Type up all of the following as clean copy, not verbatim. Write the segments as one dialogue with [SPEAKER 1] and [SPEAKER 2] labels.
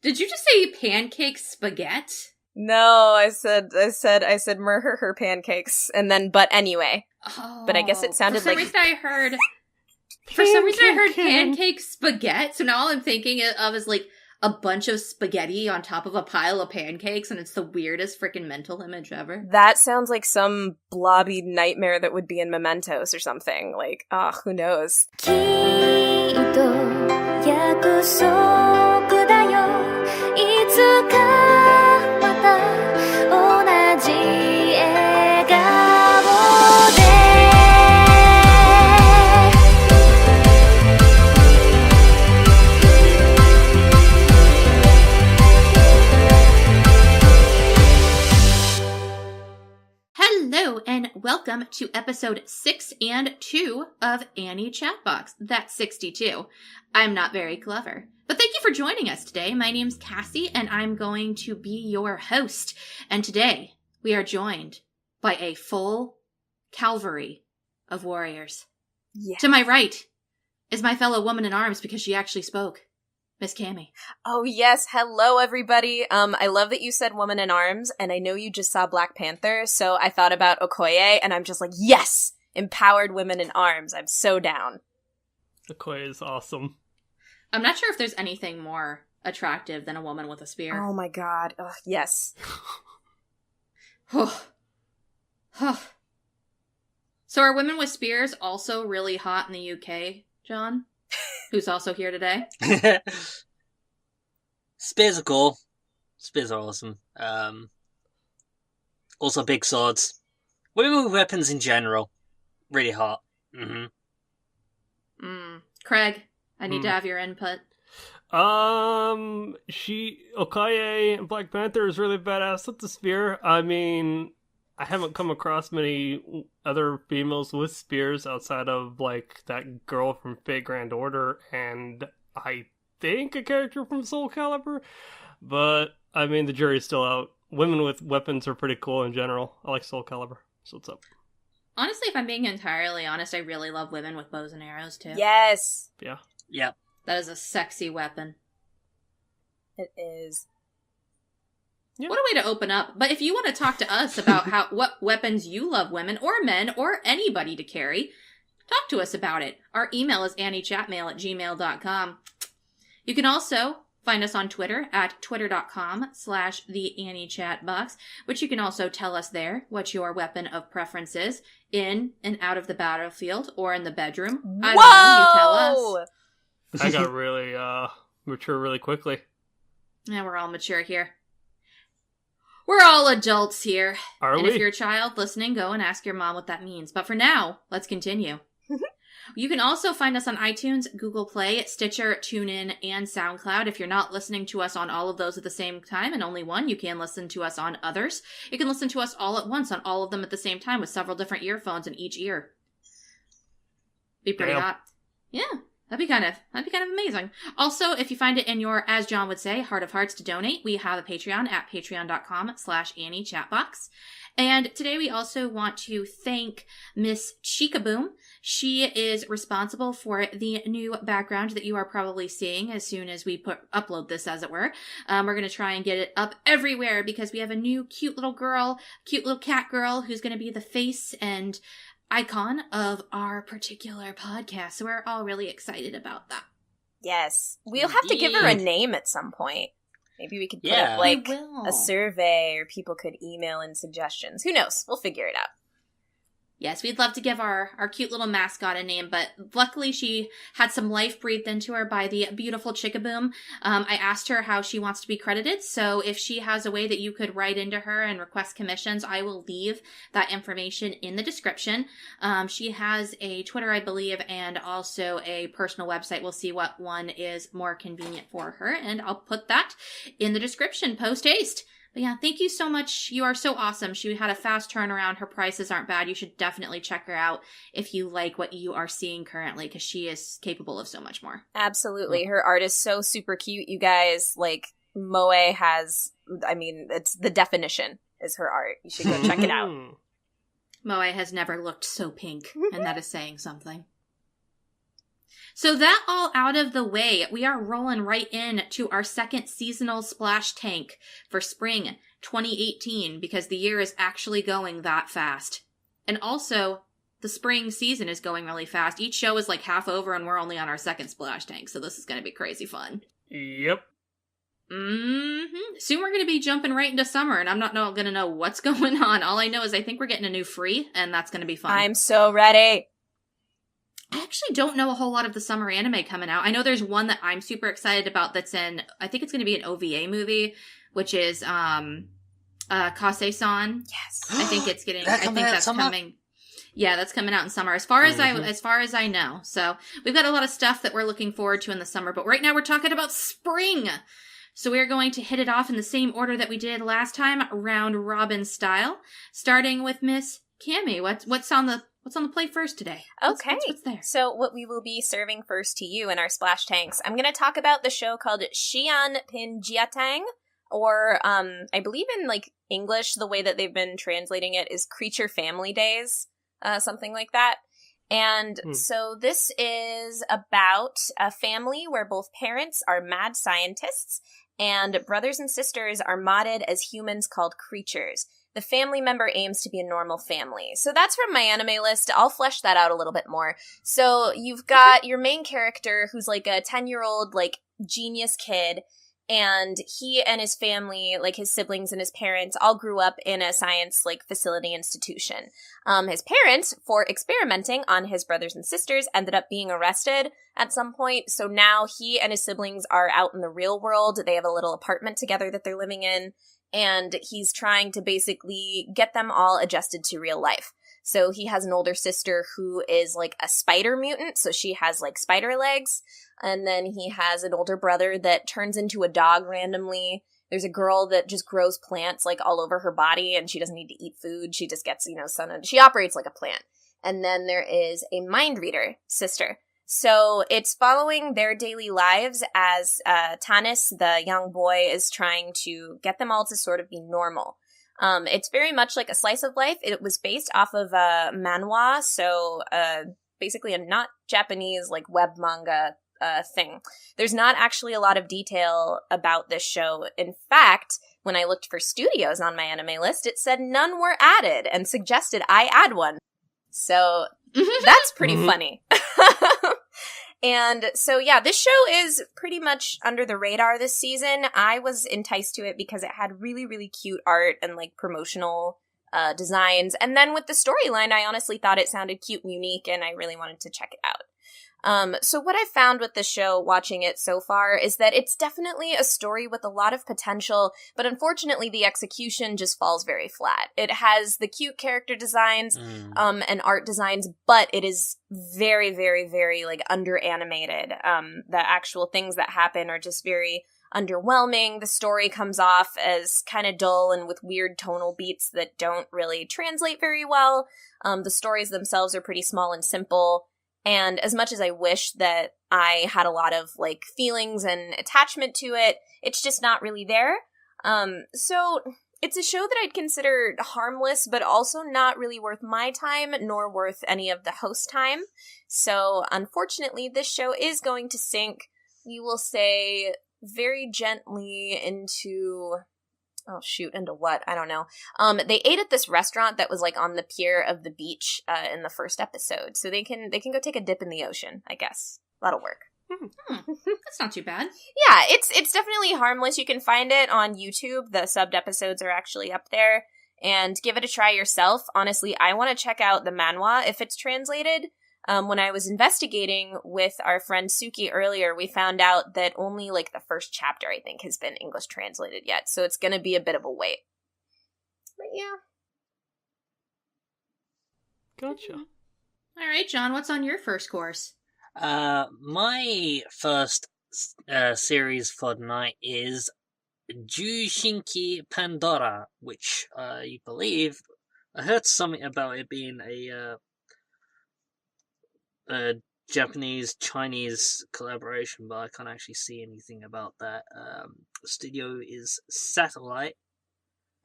[SPEAKER 1] Did you just say pancake spaghetti?
[SPEAKER 2] No, I said murder her pancakes, and then, but anyway.
[SPEAKER 1] Oh,
[SPEAKER 2] but I guess it sounded like...
[SPEAKER 1] For some reason I heard pancake spaghetti, so now all I'm thinking of is, like, a bunch of spaghetti on top of a pile of pancakes, and it's the weirdest freaking mental image ever.
[SPEAKER 2] That sounds like some blobby nightmare that would be in Mementos or something. Like, who knows?
[SPEAKER 1] Hello, and welcome to episode 6 and 2 of Annie Chatbox. That's 62. I'm not very clever. But thank you for joining us today. My name's Cassie, and I'm going to be your host. And today, we are joined by a full cavalry of warriors.
[SPEAKER 2] Yes.
[SPEAKER 1] To my right is my fellow woman in arms because she actually spoke. Miss Cammy.
[SPEAKER 2] Oh yes, hello everybody. I love that you said woman in arms, and I know you just saw Black Panther, so I thought about Okoye, and I'm just like, yes! Empowered women in arms. I'm so down.
[SPEAKER 3] Okoye is awesome.
[SPEAKER 1] I'm not sure if there's anything more attractive than a woman with a spear.
[SPEAKER 2] Oh my god. Ugh, yes.
[SPEAKER 1] So are women with spears also really hot in the UK, John? Who's also here today?
[SPEAKER 4] Spears are cool. Spears are awesome. Also big swords. Women with weapons in general. Really hot.
[SPEAKER 1] Craig, I need to have your input.
[SPEAKER 3] Okoye in Black Panther is really badass with the spear. I mean, I haven't come across many other females with spears outside of, like, that girl from Fate Grand Order and I think a character from Soul Calibur. But, I mean, the jury's still out. Women with weapons are pretty cool in general. I like Soul Calibur. So what's up?
[SPEAKER 1] Honestly, if I'm being entirely honest, I really love women with bows and arrows, too.
[SPEAKER 2] Yes!
[SPEAKER 3] Yeah.
[SPEAKER 4] Yeah.
[SPEAKER 1] That is a sexy weapon.
[SPEAKER 2] It is.
[SPEAKER 1] Yeah. What a way to open up. But if you want to talk to us about what weapons you love women or men or anybody to carry, talk to us about it. Our email is anniechatmail@gmail.com. You can also find us on Twitter at twitter.com/theanniechatbox, which you can also tell us there what your weapon of preference is in and out of the battlefield or in the bedroom. I don't know, you tell us.
[SPEAKER 3] I got really mature really quickly.
[SPEAKER 1] Yeah, we're all mature here. We're all adults here.
[SPEAKER 3] Are
[SPEAKER 1] and
[SPEAKER 3] we?
[SPEAKER 1] If you're a child listening, go and ask your mom what that means. But for now, let's continue. You can also find us on iTunes, Google Play, Stitcher, TuneIn, and SoundCloud. If you're not listening to us on all of those at the same time, and only one, you can listen to us on others. You can listen to us all at once on all of them at the same time with several different earphones in each ear. Be pretty hot. Yeah. That'd be kind of amazing. Also, if you find it in your, as John would say, heart of hearts to donate, we have a Patreon at patreon.com/AnnieChatbox. And today we also want to thank Miss Chicaboom. She is responsible for the new background that you are probably seeing as soon as we upload this, as it were. We're going to try and get it up everywhere because we have a new cute little cat girl who's going to be the face and icon of our particular podcast. So we're all really excited about that.
[SPEAKER 2] Yes. We'll have to give her a name at some point. Maybe we could put up, like, a survey, or people could email in suggestions. Who knows? We'll figure it out.
[SPEAKER 1] Yes, we'd love to give our cute little mascot a name, but luckily she had some life breathed into her by the beautiful Chickaboom. I asked her how she wants to be credited, so if she has a way that you could write into her and request commissions, I will leave that information in the description. She has a Twitter, I believe, and also a personal website. We'll see what one is more convenient for her, and I'll put that in the description post-haste. But yeah, thank you so much. You are so awesome. She had a fast turnaround. Her prices aren't bad. You should definitely check her out if you like what you are seeing currently, because she is capable of so much more.
[SPEAKER 2] Absolutely. Her art is so super cute, you guys. Like, Moe has, I mean, it's the definition is her art. You should go check it out.
[SPEAKER 1] Moe has never looked so pink, and that is saying something. So that all out of the way, we are rolling right in to our second seasonal splash tank for spring 2018 because the year is actually going that fast. And also, the spring season is going really fast. Each show is like half over and we're only on our second splash tank, so this is going to be crazy fun.
[SPEAKER 3] Yep.
[SPEAKER 1] Soon we're going to be jumping right into summer, and I'm not going to know what's going on. All I know is I think we're getting a new free, and that's going to be fun.
[SPEAKER 2] I'm so ready.
[SPEAKER 1] I actually don't know a whole lot of the summer anime coming out. I know there's one that I'm super excited about that's in, I think it's going to be an OVA movie, which is Kase-san.
[SPEAKER 2] Yes.
[SPEAKER 1] I think it's getting,
[SPEAKER 4] That
[SPEAKER 1] I think
[SPEAKER 4] coming out
[SPEAKER 1] that's
[SPEAKER 4] summer?
[SPEAKER 1] coming. Yeah, that's coming out in summer. As far as I know. So we've got a lot of stuff that we're looking forward to in the summer, but right now we're talking about spring. So we're going to hit it off in the same order that we did last time, round robin style, starting with Miss Camuy. What's on the plate first today?
[SPEAKER 2] Okay.
[SPEAKER 1] What's there?
[SPEAKER 2] So what we will be serving first to you in our splash tanks, I'm going to talk about the show called Shiyan Pin Jiating, or I believe in like English, the way that they've been translating it is Creature Family Days, something like that. And so this is about a family where both parents are mad scientists and brothers and sisters are modded as humans called creatures. The family member aims to be a normal family. So that's from my anime list. I'll flesh that out a little bit more. So you've got your main character who's like a 10-year-old like genius kid, and he and his family, like his siblings and his parents, all grew up in a science like facility institution. His parents, for experimenting on his brothers and sisters, ended up being arrested at some point. So now he and his siblings are out in the real world. They have a little apartment together that they're living in, and he's trying to basically get them all adjusted to real life. So he has an older sister who is like a spider mutant, so she has like spider legs. And then he has an older brother that turns into a dog randomly. There's a girl that just grows plants like all over her body, and she doesn't need to eat food. She just gets, sun, and she operates like a plant. And then there is a mind reader sister. So it's following their daily lives as Tanis, the young boy, is trying to get them all to sort of be normal. It's very much like a slice of life. It was based off of a manhwa, so basically a not Japanese like web manga thing. There's not actually a lot of detail about this show. In fact, when I looked for studios on my anime list, it said none were added and suggested I add one. So that's pretty funny. And so, yeah, this show is pretty much under the radar this season. I was enticed to it because it had really, really cute art and like promotional designs. And then with the storyline, I honestly thought it sounded cute and unique, and I really wanted to check it out. So what I found with the show watching it so far is that it's definitely a story with a lot of potential, but unfortunately the execution just falls very flat. It has the cute character designs, and art designs, but it is very, very, very like under animated. The actual things that happen are just very underwhelming. The story comes off as kind of dull and with weird tonal beats that don't really translate very well. The stories themselves are pretty small and simple. And as much as I wish that I had a lot of, like, feelings and attachment to it, it's just not really there. So it's a show that I'd consider harmless, but also not really worth my time, nor worth any of the host time. So, unfortunately, this show is going to sink, we will say, very gently into... Oh, shoot, into what? I don't know. They ate at this restaurant that was, like, on the pier of the beach in the first episode. So they can go take a dip in the ocean, I guess. That'll work.
[SPEAKER 1] That's not too bad.
[SPEAKER 2] Yeah, it's definitely harmless. You can find it on YouTube. The subbed episodes are actually up there. And give it a try yourself. Honestly, I want to check out the manhwa if it's translated. When I was investigating with our friend Suki earlier, we found out that only, like, the first chapter, I think, has been English translated yet. So it's going to be a bit of a wait. But, yeah.
[SPEAKER 3] Gotcha.
[SPEAKER 1] All right, John, what's on your first course?
[SPEAKER 4] My first series for the night is Juushinki Pandora, which I believe... I heard something about it being a Japanese-Chinese collaboration, but I can't actually see anything about that. The studio is Satellite,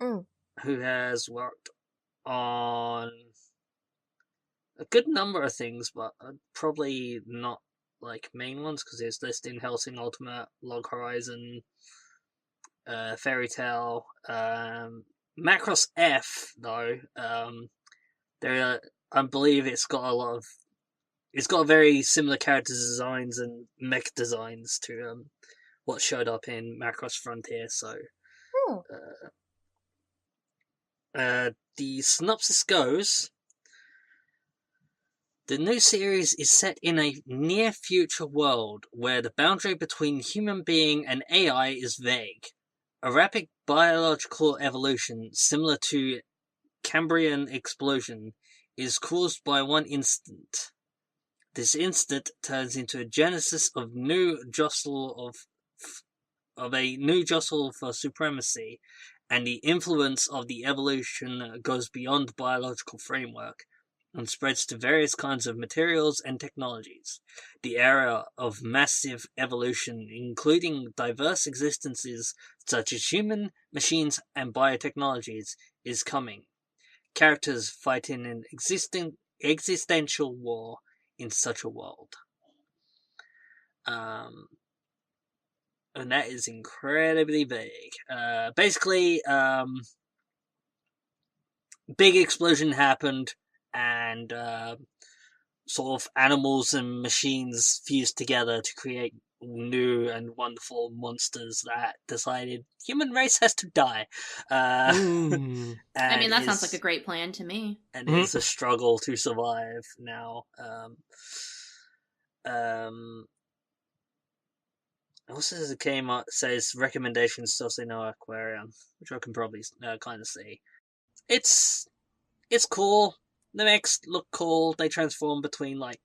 [SPEAKER 4] who has worked on a good number of things, but probably not like main ones because it's listed Hellsing Ultimate, Log Horizon, Fairy Tail, Macross F though. I believe it's got very similar character designs and mech designs to what showed up in Macross Frontier. So, the synopsis goes. The new series is set in a near-future world where the boundary between human being and AI is vague. A rapid biological evolution, similar to Cambrian explosion, is caused by one instant. This instant turns into a genesis of a new jostle for supremacy, and the influence of the evolution goes beyond the biological framework and spreads to various kinds of materials and technologies. The era of massive evolution, including diverse existences such as human, machines, and biotechnologies, is coming. Characters fight in an existential war in such a world. And that is incredibly vague. Basically, big explosion happened, and sort of animals and machines fused together to create new and wonderful monsters that decided human race has to die.
[SPEAKER 1] I mean, that sounds like a great plan to me.
[SPEAKER 4] And it's a struggle to survive now. Also, as it came up, says recommendations still say no aquarium, which I can probably kind of see. It's cool. The mechs look cool. They transform between like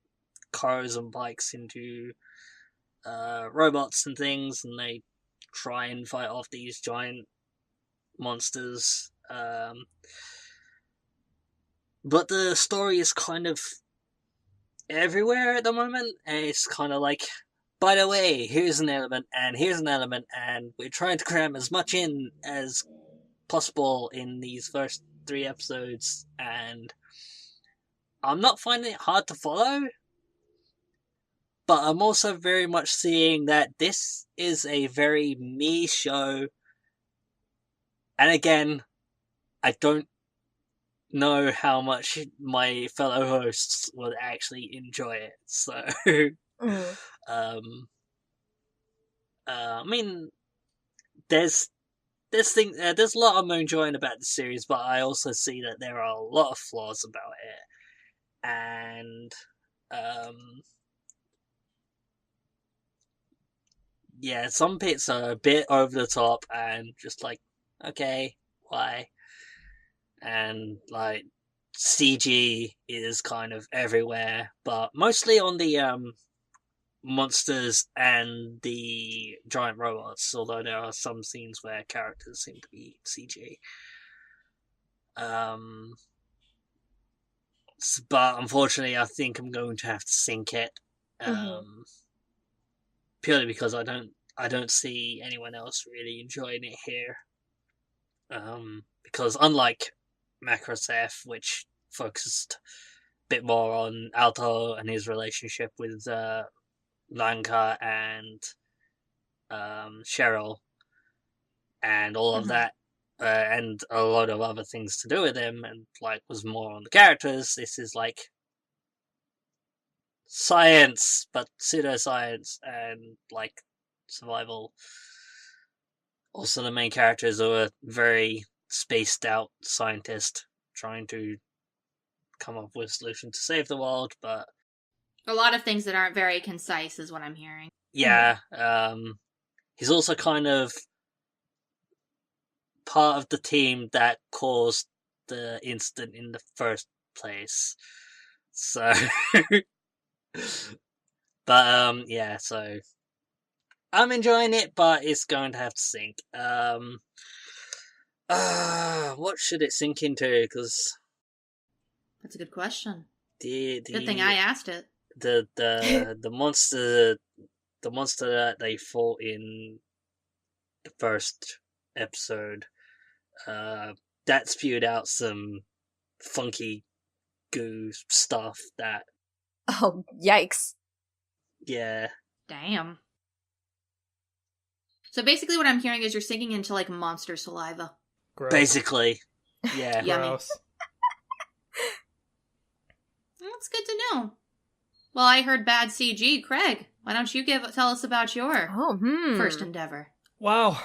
[SPEAKER 4] cars and bikes into robots and things, and they try and fight off these giant monsters. But the story is kind of everywhere at the moment, and it's kind of like, by the way, here's an element, and here's an element, and we're trying to cram as much in as possible in these first 3 episodes, and I'm not finding it hard to follow, but I'm also very much seeing that this is a very me show, and again, I don't know how much my fellow hosts would actually enjoy it, so I mean, there's a lot I'm enjoying about the series, but I also see that there are a lot of flaws about it, and yeah, some bits are a bit over the top and just like, okay, why? And like CG is kind of everywhere, but mostly on the monsters and the giant robots, although there are some scenes where characters seem to be CG. But unfortunately, I think I'm going to have to sync it, purely because I don't see anyone else really enjoying it here. Because unlike Macross F, which focused a bit more on Alto and his relationship with Lanka and Cheryl, and all of that, and a lot of other things to do with him, and like was more on the characters. This is like science, but pseudoscience and like survival. Also, the main characters are a very spaced out scientist trying to come up with a solution to save the world, but
[SPEAKER 1] a lot of things that aren't very concise is what I'm hearing.
[SPEAKER 4] Yeah, he's also kind of part of the team that caused the incident in the first place. So, but yeah, so I'm enjoying it, but it's going to have to sink. What should it sink into? Because
[SPEAKER 1] that's a good question.
[SPEAKER 4] Good
[SPEAKER 1] thing I asked it.
[SPEAKER 4] The monster that they fought in the first episode, that spewed out some funky goo stuff that.
[SPEAKER 2] Oh, yikes.
[SPEAKER 4] Yeah.
[SPEAKER 1] Damn. So basically what I'm hearing is you're sinking into, like, monster saliva.
[SPEAKER 3] Gross.
[SPEAKER 4] Basically. Yeah.
[SPEAKER 1] Yummy.
[SPEAKER 3] Gross.
[SPEAKER 1] That's good to know. Well, I heard bad CG. Craig, why don't you tell us about your first endeavor?
[SPEAKER 3] Wow.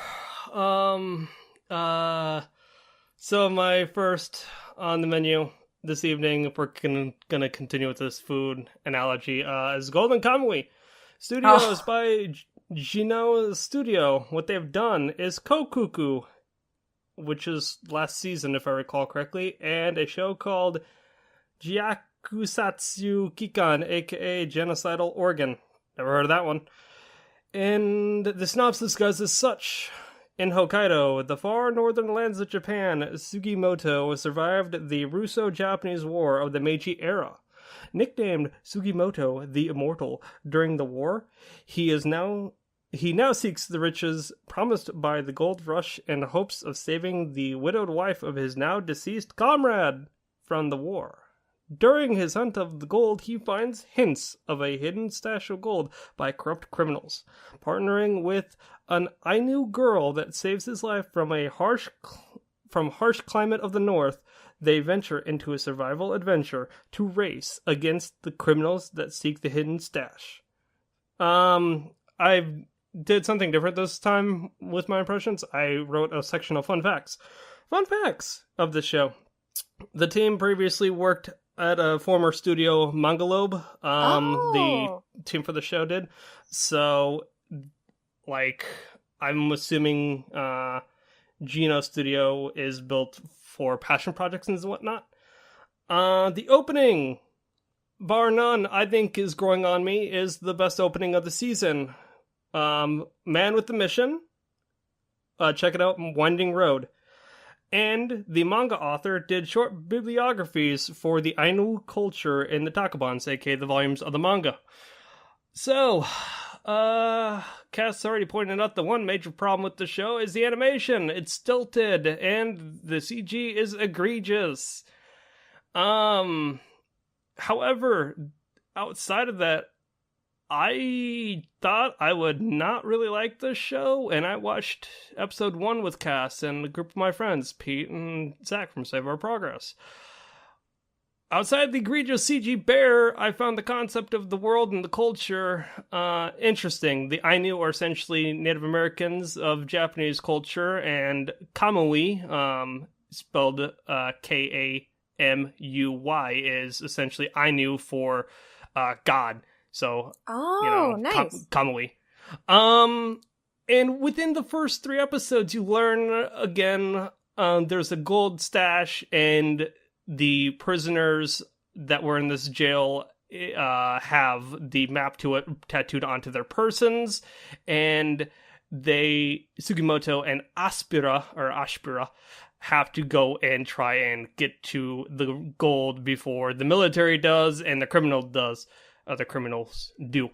[SPEAKER 3] So my first on the menu this evening, if we're gonna continue with this food analogy, is Golden Kamuy. Studios by Gino Studio. What they've done is Kokuku, which is last season, if I recall correctly, and a show called Gyakusatsu Kikan, aka Genocidal Organ. Never heard of that one. And the synopsis goes as such. In Hokkaido, the far northern lands of Japan, Sugimoto survived the Russo-Japanese War of the Meiji era. Nicknamed Sugimoto the Immortal during the war, he now seeks the riches promised by the gold rush in hopes of saving the widowed wife of his now deceased comrade from the war. During his hunt of the gold, he finds hints of a hidden stash of gold by corrupt criminals. Partnering with an Ainu girl that saves his life from harsh climate of the north, they venture into a survival adventure to race against the criminals that seek the hidden stash. I did something different this time with my impressions. I wrote a section of fun facts. Fun facts of the show. The team previously worked at a former studio, Megalo. The team for the show did. So, like, I'm assuming Gino Studio is built for passion projects and whatnot. The opening, bar none, I think is growing on me, is the best opening of the season. Man with the Mission. Check it out, Winding Road. And the manga author did short bibliographies for the Ainu culture in the tankobons, aka the volumes of the manga. So, Cass already pointed out the one major problem with the show is the animation. It's stilted, and the CG is egregious. However, outside of that, I thought I would not really like this show, and I watched episode 1 with Cass and a group of my friends, Pete and Zach from Save Our Progress. Outside the egregious CG bear, I found the concept of the world and the culture interesting. The Ainu are essentially Native Americans of Japanese culture, and Kamuy, spelled Kamuy, is essentially Ainu for God. So,
[SPEAKER 2] nice.
[SPEAKER 3] Kamuy. And within the first 3 episodes, you learn again, there's a gold stash, and the prisoners that were in this jail have the map to it tattooed onto their persons, and Sugimoto and Ashpira, have to go and try and get to the gold before the military does and the criminals do.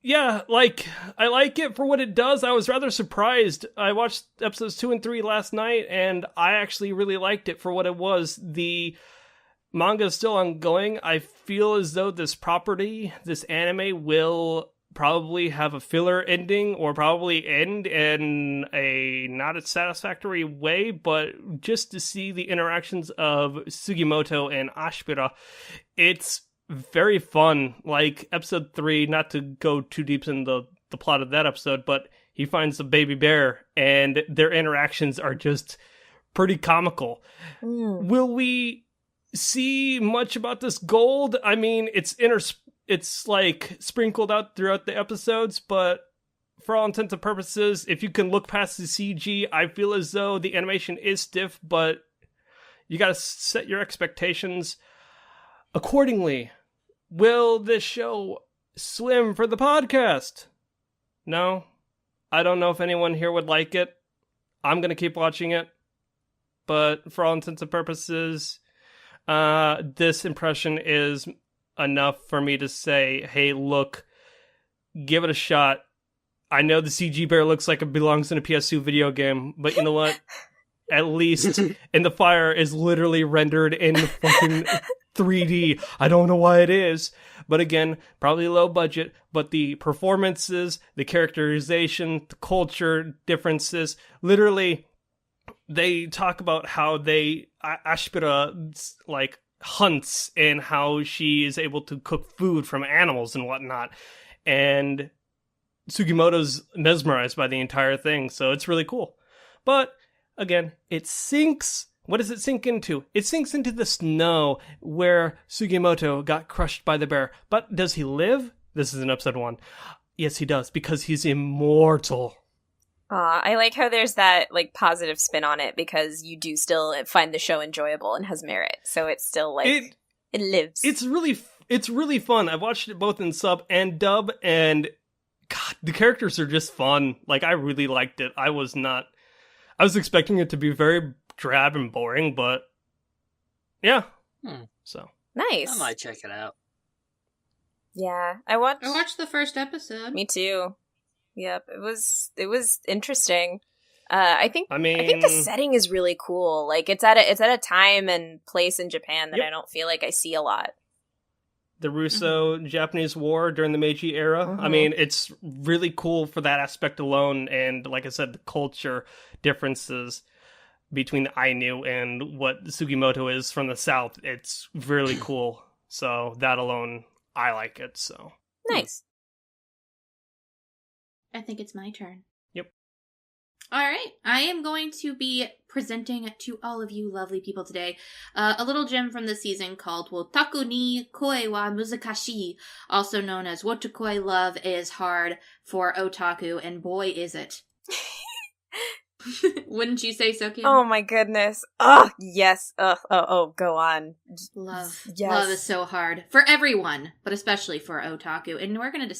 [SPEAKER 3] Yeah, like, I like it for what it does. I was rather surprised. I watched episodes 2 and 3 last night, and I actually really liked it for what it was. The manga is still ongoing. I feel as though this anime, will probably have a filler ending, or probably end in a not as satisfactory way, but just to see the interactions of Sugimoto and Ashpira, it's very fun. Like, episode 3, not to go too deep in the plot of that episode, but he finds the baby bear, and their interactions are just pretty comical. Will we see much about this gold? I mean, it's like sprinkled out throughout the episodes, but for all intents and purposes, if you can look past the CG, I feel as though the animation is stiff, but you gotta set your expectations accordingly. Will this show swim for the podcast? No. I don't know if anyone here would like it. I'm gonna keep watching it. But for all intents and purposes, this impression is enough for me to say, hey, look, give it a shot. I know the CG bear looks like it belongs in a PS2 video game, but you know what? At least In the Fire is literally rendered in fucking 3D. I don't know why it is. But again, probably low budget. But the performances, the characterization, the culture differences, literally, they talk about how Ashbira, like, hunts and how she is able to cook food from animals and whatnot. And Sugimoto's mesmerized by the entire thing, so it's really cool. But, again, it sinks. What does it sink into? It sinks into the snow where Sugimoto got crushed by the bear. But does he live? This is in episode 1. Yes, he does, because he's immortal.
[SPEAKER 2] I like how there's that like positive spin on it, because you do still find the show enjoyable and has merit. So it's still like it lives. It's
[SPEAKER 3] really fun. I've watched it both in sub and dub, and God, the characters are just fun. Like, I really liked it. I was expecting it to be very drab and boring, but yeah. So
[SPEAKER 2] nice.
[SPEAKER 4] I might check it out.
[SPEAKER 2] Yeah, I watched
[SPEAKER 1] the first episode.
[SPEAKER 2] Me too. Yep, it was interesting. I think the setting is really cool. Like, it's at a time and place in Japan that I don't feel like I see a lot.
[SPEAKER 3] The Russo-Japanese War during the Meiji era. I mean, it's really cool for that aspect alone. And like I said, the culture differences between the Ainu and what Sugimoto is from the South. It's really cool. So that alone, I like it. So
[SPEAKER 2] nice.
[SPEAKER 1] I think it's my turn.
[SPEAKER 3] Yep.
[SPEAKER 1] All right. I am going to be presenting to all of you lovely people today a little gem from the season called Wotaku ni Koi wa Muzukashii, also known as Wotakoi Love is Hard for Otaku, and boy is it. Wouldn't you say so, Kim?
[SPEAKER 2] Oh my goodness. Oh, yes. Oh, go on.
[SPEAKER 1] Love.
[SPEAKER 2] Yes.
[SPEAKER 1] Love is so hard for everyone, but especially for Otaku. And we're going to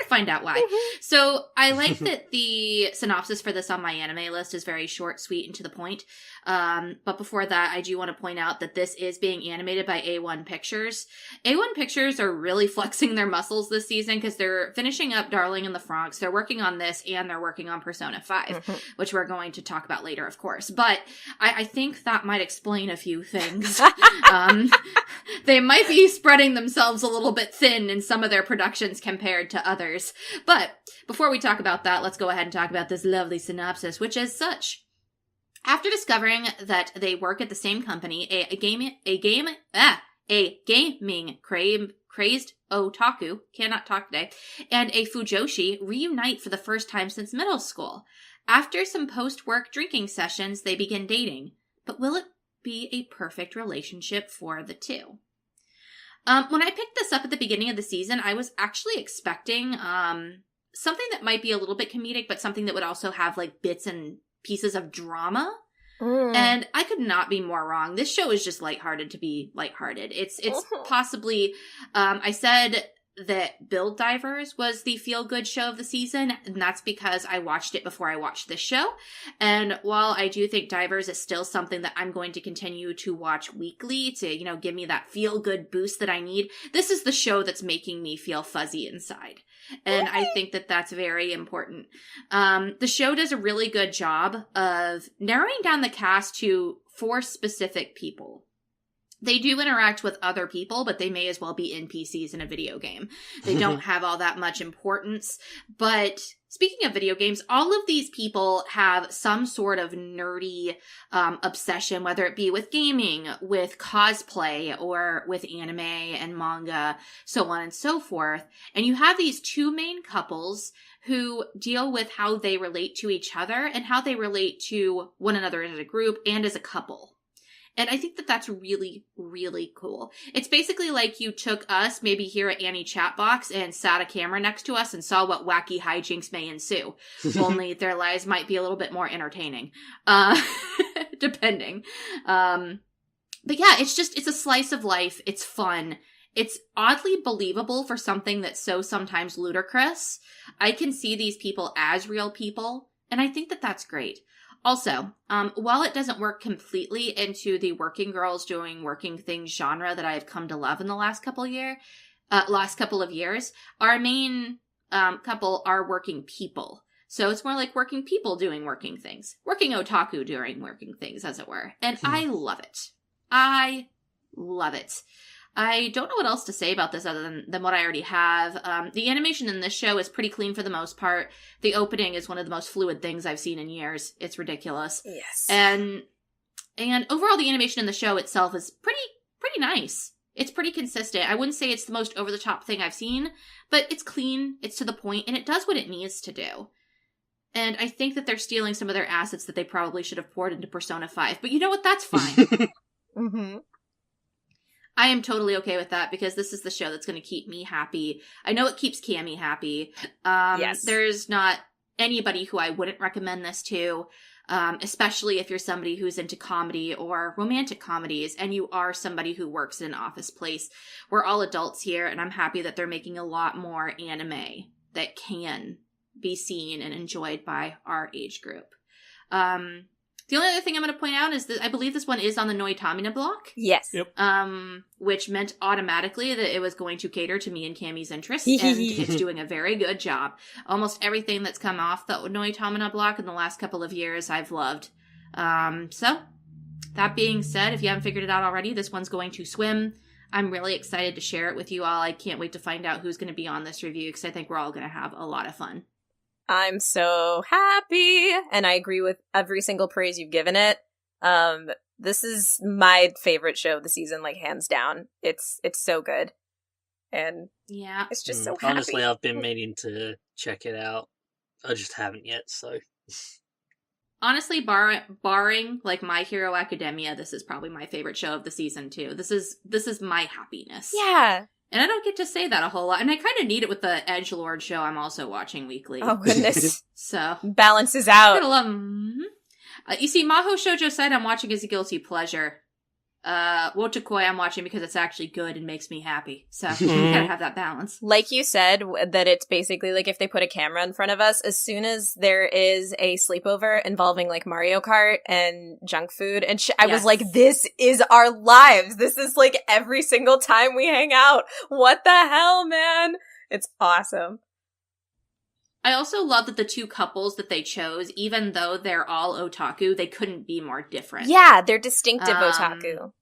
[SPEAKER 1] find out why. So I like that the synopsis for this on my anime list is very short, sweet, and to the point. But before that, I do want to point out that this is being animated by A1 Pictures. A1 Pictures are really flexing their muscles this season because they're finishing up Darling in the Franxx. They're working on this, and they're working on Persona 5, which we're going to talk about later, of course. But I think that might explain a few things. They might be spreading themselves a little bit thin in some of their productions compared to others. But before we talk about that, let's go ahead and talk about this lovely synopsis, which is such. After discovering that they work at the same company, a gaming crazed otaku, cannot talk today, and a fujoshi reunite for the first time since middle school. After some post-work drinking sessions, they begin dating. But will it be a perfect relationship for the two? When I picked this up at the beginning of the season, I was actually expecting something that might be a little bit comedic, but something that would also have like bits and pieces of drama. And I could not be more wrong. This show is just lighthearted to be lighthearted. It's possibly, I said that Build Divers was the feel-good show of the season, and that's because I watched it before I watched this show. And while I do think Divers is still something that I'm going to continue to watch weekly to, give me that feel-good boost that I need, this is the show that's making me feel fuzzy inside. And I think that that's very important. The show does a really good job of narrowing down the cast to 4 specific people. They do interact with other people, but they may as well be NPCs in a video game. They don't have all that much importance. But speaking of video games, all of these people have some sort of nerdy obsession, whether it be with gaming, with cosplay, or with anime and manga, so on and so forth. And you have these 2 main couples who deal with how they relate to each other and how they relate to one another as a group and as a couple. And I think that that's really, really cool. It's basically like you took us, maybe here at Annie Chatbox, and sat a camera next to us and saw what wacky hijinks may ensue. Only their lives might be a little bit more entertaining. Depending. But yeah, it's a slice of life. It's fun. It's oddly believable for something that's so sometimes ludicrous. I can see these people as real people, and I think that that's great. Also, while it doesn't work completely into the working girls doing working things genre that I have come to love in the last couple of years, our main couple are working people. So it's more like working people doing working things. Working otaku doing working things, as it were. And I love it. I Love it. I don't know what else to say about this other than what I already have. The animation in this show is pretty clean for the most part. The opening is one of the most fluid things I've seen in years. It's ridiculous.
[SPEAKER 2] Yes.
[SPEAKER 1] And overall, the animation in the show itself is pretty nice. It's pretty consistent. I wouldn't say it's the most over-the-top thing I've seen, but it's clean, it's to the point, and it does what it needs to do. And I think that they're stealing some of their assets that they probably should have poured into Persona 5. But you know what? That's fine.
[SPEAKER 2] Mm-hmm.
[SPEAKER 1] I am totally okay with that because this is the show that's going to keep me happy. I know it keeps Cammy happy.
[SPEAKER 2] Yes.
[SPEAKER 1] There's not anybody who I wouldn't recommend this to, especially if you're somebody who's into comedy or romantic comedies and you are somebody who works in an office place. We're all adults here, and I'm happy that they're making a lot more anime that can be seen and enjoyed by our age group. The only other thing I'm going to point out is that I believe this one is on the Neue block.
[SPEAKER 2] Yes.
[SPEAKER 3] Yep.
[SPEAKER 1] Which meant automatically that it was going to cater to me and Cammy's interests, and it's doing a very good job. Almost everything that's come off the Neue block in the last couple of years, I've loved. So, that being said, if you haven't figured it out already, this one's going to swim. I'm really excited to share it with you all. I can't wait to find out who's going to be on this review, because I think we're all going to have a lot of fun.
[SPEAKER 2] I'm so happy, and I agree with every single praise you've given it. This is my favorite show of the season, like hands down. It's so good, and
[SPEAKER 1] yeah,
[SPEAKER 2] it's just so happy.
[SPEAKER 4] Honestly, I've been meaning to check it out. I just haven't yet. So,
[SPEAKER 1] honestly, barring like My Hero Academia, this is probably my favorite show of the season too. This is my happiness.
[SPEAKER 2] Yeah.
[SPEAKER 1] And I don't get to say that a whole lot. And I kind of need it with the Edgelord show I'm also watching weekly.
[SPEAKER 2] Oh, goodness.
[SPEAKER 1] So.
[SPEAKER 2] Balances out.
[SPEAKER 1] You see, Maho Shoujo Side I'm watching is a guilty pleasure. Wotakoi I'm watching because it's actually good and makes me happy. So, you gotta have that balance.
[SPEAKER 2] Like you said, that it's basically like if they put a camera in front of us, as soon as there is a sleepover involving like Mario Kart and junk food and I was like, this is our lives. This is like every single time we hang out. What the hell, man? It's awesome.
[SPEAKER 1] I also love that the two couples that they chose, even though they're all otaku, they couldn't be more different.
[SPEAKER 2] Yeah, they're distinctive otaku.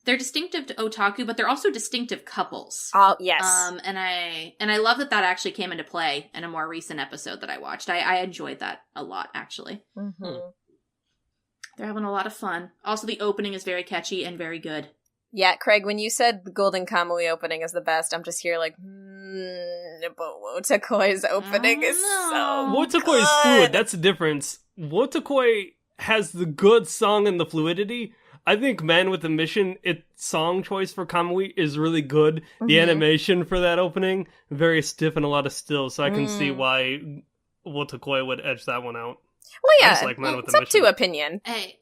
[SPEAKER 1] They're distinctive otaku, but they're also distinctive couples.
[SPEAKER 2] Oh, yes.
[SPEAKER 1] And I love that actually came into play in a more recent episode that I watched. I enjoyed that a lot, actually.
[SPEAKER 2] Mm-hmm.
[SPEAKER 1] They're having a lot of fun. Also, the opening is very catchy and very good.
[SPEAKER 2] Yeah, Craig, when you said the Golden Kamui opening is the best, I'm just here like, but Wotakoi's opening is so
[SPEAKER 3] Wotakoi is fluid, that's the difference. Wotakoi has the good song and the fluidity. I think Man with a Mission, its song choice for Kamui is really good. Mm-hmm. The animation for that opening, very stiff and a lot of stills, so I can see why Wotakoi would edge that one out.
[SPEAKER 2] Well, yeah,
[SPEAKER 3] like Man with
[SPEAKER 2] it's
[SPEAKER 3] a
[SPEAKER 2] up
[SPEAKER 3] Mission.
[SPEAKER 2] to opinion.
[SPEAKER 1] Hey,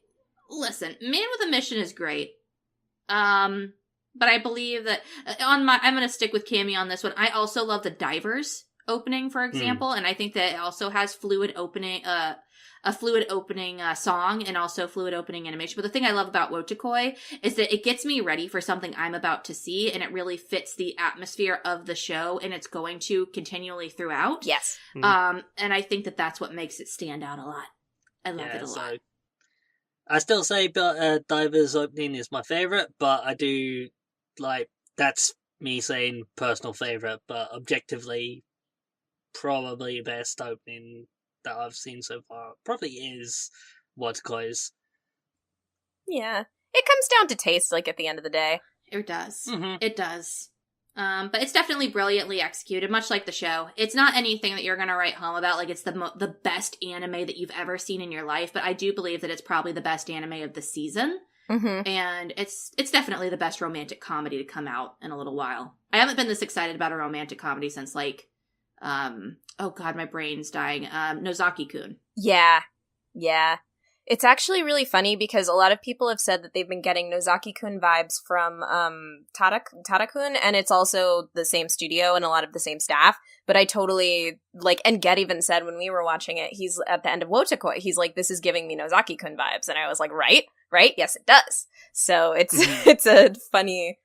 [SPEAKER 1] listen, Man with a Mission is great. But I believe that I'm going to stick with Cammy on this one. I also love the Divers opening, for example, and I think that it also has a fluid opening song and also fluid opening animation. But the thing I love about Wotakoi is that it gets me ready for something I'm about to see, and it really fits the atmosphere of the show, and it's going to continually throughout.
[SPEAKER 2] Yes.
[SPEAKER 1] And I think that that's what makes it stand out a lot. I love it a lot.
[SPEAKER 4] I still say Diver's opening is my favourite, but I do, like, that's me saying personal favourite, but objectively, probably best opening that I've seen so far probably is Wotakoi's.
[SPEAKER 2] Yeah. It comes down to taste, like, at the end of the day.
[SPEAKER 1] It does.
[SPEAKER 4] Mm-hmm.
[SPEAKER 1] It does. But it's definitely brilliantly executed, much like the show. It's not anything that you're going to write home about, like it's the best anime that you've ever seen in your life, but I do believe that it's probably the best anime of the season.
[SPEAKER 2] Mm-hmm.
[SPEAKER 1] And it's definitely the best romantic comedy to come out in a little while. I haven't been this excited about a romantic comedy since, like, oh god, my brain's dying. Nozaki-kun.
[SPEAKER 2] Yeah. Yeah. It's actually really funny because a lot of people have said that they've been getting Nozaki-kun vibes from Tada-kun, and it's also the same studio and a lot of the same staff. But I totally, like, and Get even said when we were watching it, he's at the end of Wotakoi, he's like, this is giving me Nozaki-kun vibes. And I was like, right? Yes, it does. So it's it's a funny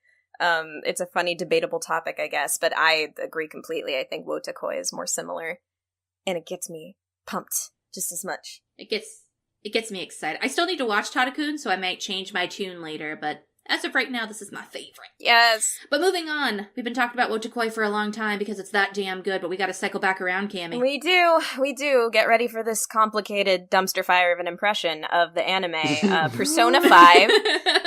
[SPEAKER 2] debatable topic, I guess. But I agree completely. I think Wotakoi is more similar, and it gets me pumped just as much.
[SPEAKER 1] It gets me excited. I still need to watch Tada-kun, so I might change my tune later, but As of right now, this is my favorite.
[SPEAKER 2] Yes.
[SPEAKER 1] But moving on, we've been talking about Wotakoi for a long time because it's that damn good, but we gotta cycle back around, Cammy.
[SPEAKER 2] We do. Get ready for this complicated dumpster fire of an impression of the anime, Persona 5,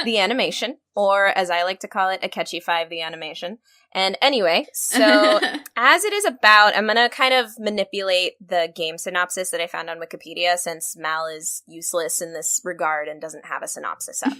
[SPEAKER 2] the animation, or as I like to call it, Akechi 5, the animation. And anyway, so as it is about, I'm gonna kind of manipulate the game synopsis that I found on Wikipedia since Mal is useless in this regard and doesn't have a synopsis up.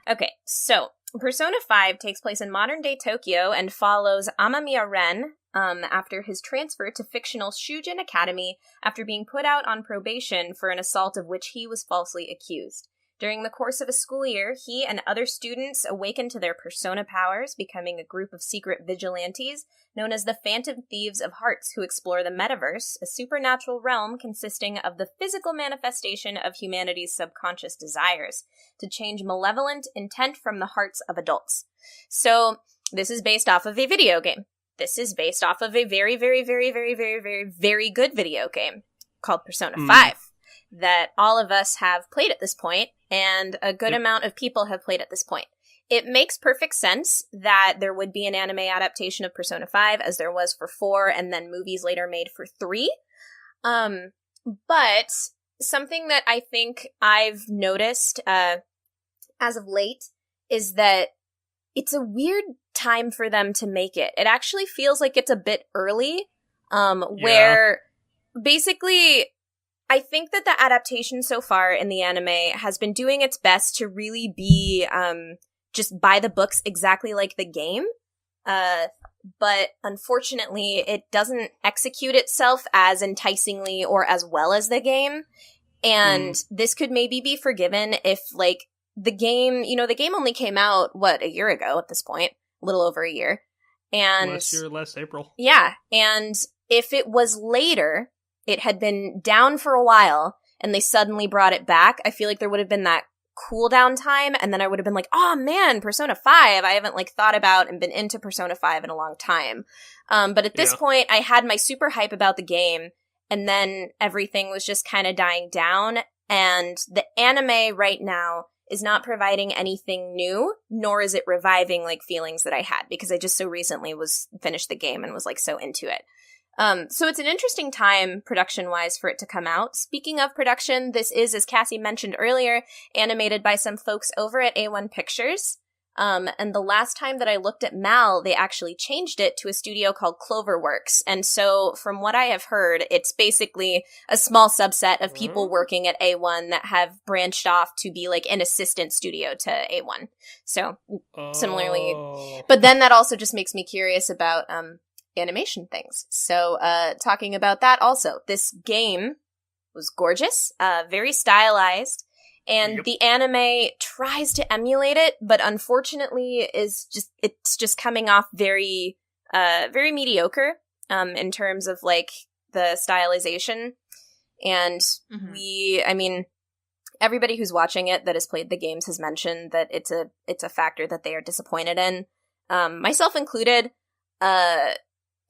[SPEAKER 2] Okay, so Persona 5 takes place in modern-day Tokyo and follows Amamiya Ren after his transfer to fictional Shujin Academy after being put out on probation for an assault of which he was falsely accused. During the course of a school year, he and other students awaken to their persona powers, becoming a group of secret vigilantes known as the Phantom Thieves of Hearts, who explore the metaverse, a supernatural realm consisting of the physical manifestation of humanity's subconscious desires, to change malevolent intent from the hearts of adults. So, this is based off of a video game. This is based off of a very, very, very, very, very, very, very good video game called Persona 5 that all of us have played at this point, and a good amount of people have played at this point. It makes perfect sense that there would be an anime adaptation of Persona 5, as there was for 4, and then movies later made for 3. But something that I think I've noticed as of late is that it's a weird time for them to make it. It actually feels like it's a bit early, where basically I think that the adaptation so far in the anime has been doing its best to really be just by the books exactly like the game. But unfortunately, it doesn't execute itself as enticingly or as well as the game. And this could maybe be forgiven if, like, the game, the game only came out, a year ago at this point? A little over a year. And
[SPEAKER 3] last April.
[SPEAKER 2] Yeah, and if it was later, it had been down for a while, and they suddenly brought it back, I feel like there would have been that cool down time, and then I would have been like, oh man, Persona 5, I haven't thought about and been into Persona 5 in a long time. But at this point, I had my super hype about the game, and then everything was just kind of dying down, and the anime right now is not providing anything new, nor is it reviving feelings that I had, because I just so recently finished the game and was so into it. So it's an interesting time, production-wise, for it to come out. Speaking of production, this is, as Cassie mentioned earlier, animated by some folks over at A1 Pictures. And the last time that I looked at Mal, they actually changed it to a studio called Cloverworks. And so, from what I have heard, it's basically a small subset of people working at A1 that have branched off to be an assistant studio to A1. So, similarly. But then that also just makes me curious about animation things. So, talking about that also, this game was gorgeous, very stylized, and the anime tries to emulate it, but unfortunately it's just coming off very, very mediocre, in terms of the stylization. And everybody who's watching it that has played the games has mentioned that it's a factor that they are disappointed in, myself included.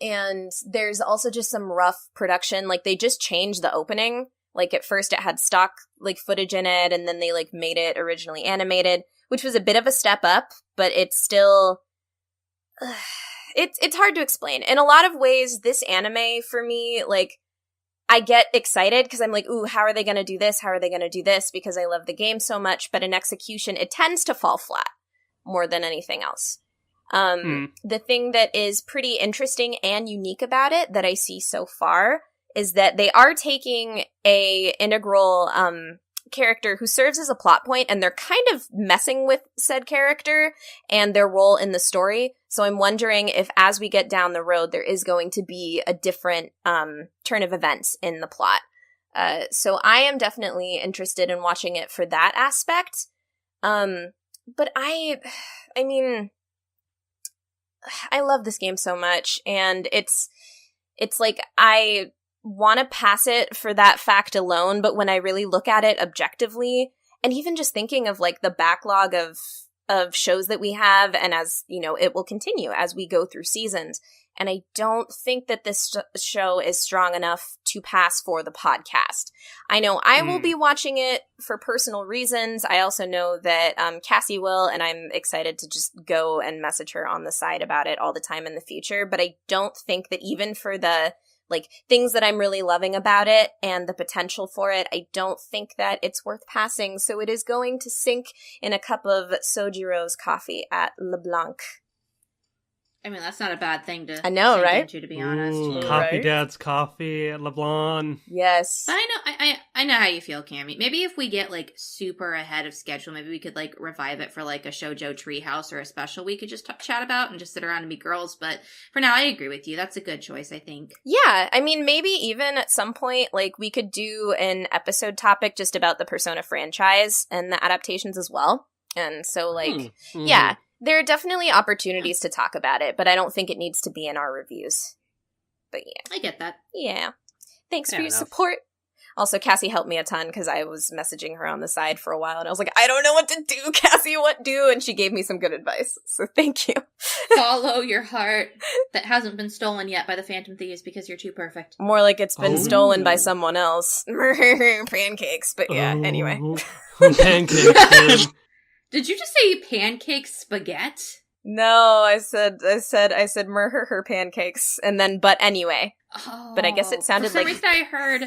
[SPEAKER 2] And there's also just some rough production. They just changed the opening. At first it had stock, footage in it, and then they, made it originally animated, which was a bit of a step up, but it's still... It's hard to explain. In a lot of ways, this anime, for me, I get excited, because I'm ooh, how are they gonna do this? How are they gonna do this? Because I love the game so much, but in execution, it tends to fall flat more than anything else. The thing that is pretty interesting and unique about it that I see so far is that they are taking a integral character who serves as a plot point, and they're kind of messing with said character and their role in the story. So I'm wondering if as we get down the road, there is going to be a different turn of events in the plot. So I am definitely interested in watching it for that aspect. But I love this game so much, and it's I want to pass it for that fact alone, but when I really look at it objectively, and even just thinking of the backlog of shows that we have, and as it will continue as we go through seasons, and I don't think that this show is strong enough to pass for the podcast. I know I will be watching it for personal reasons. I also know that Cassie will, and I'm excited to just go and message her on the side about it all the time in the future, but I don't think that even for the things that I'm really loving about it and the potential for it, I don't think that it's worth passing. So it is going to sink in a cup of Sojiro's coffee at LeBlanc.
[SPEAKER 1] I mean, that's not a bad thing to
[SPEAKER 2] I know,
[SPEAKER 1] sink
[SPEAKER 2] right?
[SPEAKER 1] into, to be honest.
[SPEAKER 3] Coffee
[SPEAKER 2] Right?
[SPEAKER 3] Dad's coffee at LeBlanc.
[SPEAKER 2] Yes.
[SPEAKER 1] But I know how you feel, Cammy. Maybe if we get super ahead of schedule, maybe we could revive it for a shoujo treehouse or a special we could just chat about and just sit around and be girls. But for now, I agree with you. That's a good choice, I think.
[SPEAKER 2] Yeah, I mean, maybe even at some point, we could do an episode topic just about the Persona franchise and the adaptations as well. And so, yeah, there are definitely opportunities to talk about it, but I don't think it needs to be in our reviews. But yeah.
[SPEAKER 1] I get that.
[SPEAKER 2] Yeah. Thanks for
[SPEAKER 4] Fair
[SPEAKER 2] your
[SPEAKER 4] enough.
[SPEAKER 2] support. Also, Cassie helped me a ton because I was messaging her on the side for a while, and I was like, I don't know what to do, Cassie, what do? And she gave me some good advice, so thank you.
[SPEAKER 1] Follow your heart that hasn't been stolen yet by the Phantom Thieves because you're too perfect.
[SPEAKER 2] More like it's been
[SPEAKER 3] Oh.
[SPEAKER 2] stolen by someone else. Pancakes, but yeah, anyway.
[SPEAKER 3] Pancakes.
[SPEAKER 1] Did you just say pancake spaghetti?
[SPEAKER 2] No, I said her pancakes, and then, but anyway.
[SPEAKER 1] Oh,
[SPEAKER 2] But I guess it sounded
[SPEAKER 1] for some
[SPEAKER 2] like-
[SPEAKER 1] reason I heard.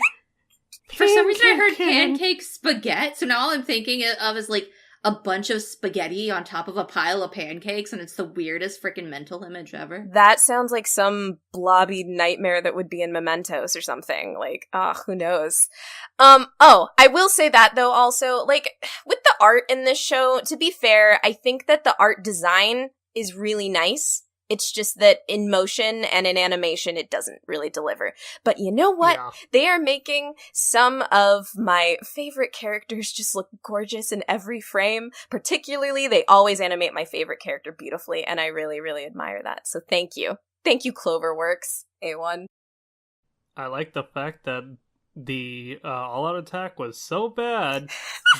[SPEAKER 1] For some reason I heard
[SPEAKER 3] Pancake.
[SPEAKER 1] pancake spaghetti, so now all I'm thinking of is a bunch of spaghetti on top of a pile of pancakes, and it's the weirdest freaking mental image ever.
[SPEAKER 2] That sounds like some blobby nightmare that would be in Mementos or something. Who knows? I will say that, though, also, with the art in this show, to be fair, I think that the art design is really nice. It's just that in motion and in animation, it doesn't really deliver. But you know what?
[SPEAKER 3] Yeah.
[SPEAKER 2] They are making some of my favorite characters just look gorgeous in every frame. Particularly, they always animate my favorite character beautifully, and I really, really admire that. So thank you. Thank you, Cloverworks, A1.
[SPEAKER 3] I like the fact that the all-out attack was so bad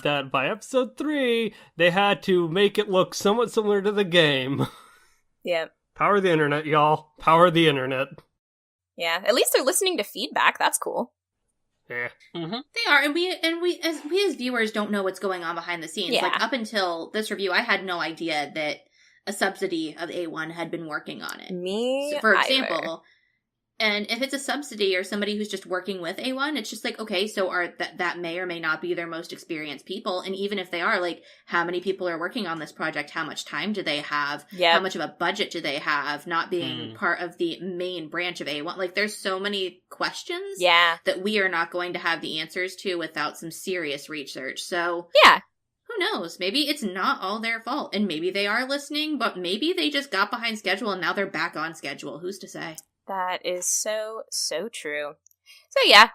[SPEAKER 3] that by episode 3, they had to make it look somewhat similar to the game.
[SPEAKER 2] Yeah.
[SPEAKER 3] Power the internet, y'all. Power the internet.
[SPEAKER 2] Yeah. At least they're listening to feedback. That's cool.
[SPEAKER 3] Yeah.
[SPEAKER 4] Mm-hmm.
[SPEAKER 1] They are, and we as viewers don't know what's going on behind the scenes.
[SPEAKER 2] Yeah.
[SPEAKER 1] Up until this review, I had no idea that a subsidy of A1 had been working on it.
[SPEAKER 2] Me,
[SPEAKER 1] So, for
[SPEAKER 2] either.
[SPEAKER 1] example, and if it's a subsidy or somebody who's just working with A1, it's just okay, so that may or may not be their most experienced people, and even if they are, how many people are working on this project? How much time do they have?
[SPEAKER 2] Yep.
[SPEAKER 1] How much of a budget do they have? Not being part of the main branch of A1, there's so many questions
[SPEAKER 2] Yeah.
[SPEAKER 1] that we are not going to have the answers to without some serious research. So
[SPEAKER 2] Yeah.
[SPEAKER 1] who knows? Maybe it's not all their fault, and maybe they are listening, but maybe they just got behind schedule and now they're back on schedule. Who's to say?
[SPEAKER 2] That is so, so true. So yeah,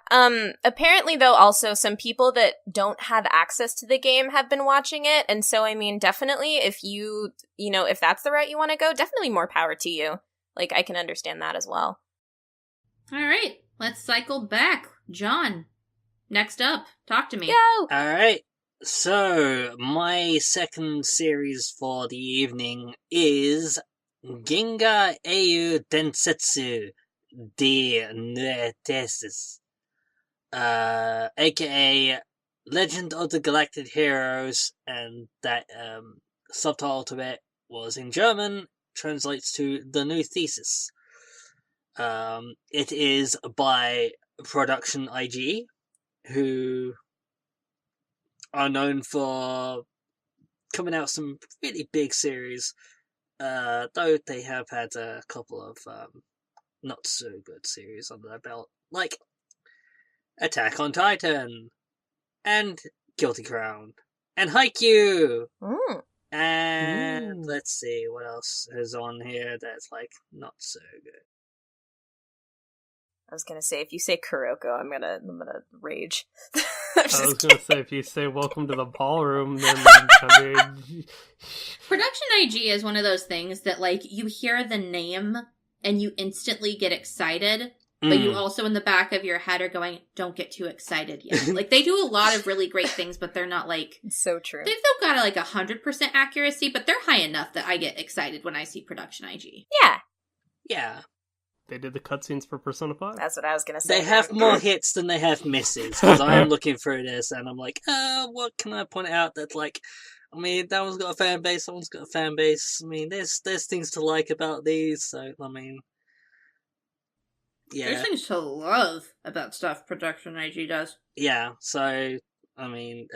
[SPEAKER 2] apparently though also some people that don't have access to the game have been watching it, and so I mean definitely if if that's the route you want to go, definitely more power to you. I can understand that as well.
[SPEAKER 1] All right, let's cycle back. John, next up, talk to me.
[SPEAKER 2] Go!
[SPEAKER 4] Alright, so my second series for the evening is Ginga Eiyuu Densetsu de Neue Thesis, aka Legend of the Galactic Heroes, and that subtitle to it was in German, translates to The New Thesis. It is by Production IG, who are known for coming out some really big series, though they have had a couple of not so good series under their belt, like Attack on Titan, and Guilty Crown, and Haikyuu, and let's see what else is on here that's not so good.
[SPEAKER 2] I was gonna say if you say Kuroko, I'm gonna rage.
[SPEAKER 3] I was gonna say, if you say welcome to the ballroom, then
[SPEAKER 1] Production IG is one of those things that you hear the name and you instantly get excited, but you also in the back of your head are going, don't get too excited yet. They do a lot of really great things, but they're not
[SPEAKER 2] It's so true.
[SPEAKER 1] they've still got 100% accuracy, but they're high enough that I get excited when I see Production IG.
[SPEAKER 2] Yeah.
[SPEAKER 4] Yeah.
[SPEAKER 3] They did the cutscenes for Persona 5.
[SPEAKER 2] That's what I was gonna say.
[SPEAKER 4] They have more hits than they have misses, because I am looking through this and I'm like, what can I point out that, like, I mean, that one's got a fan base, that one's got a fan base. I mean, there's things to like about these, so, I mean, yeah.
[SPEAKER 1] There's things to love about stuff Production IG does.
[SPEAKER 4] Yeah, so, I mean,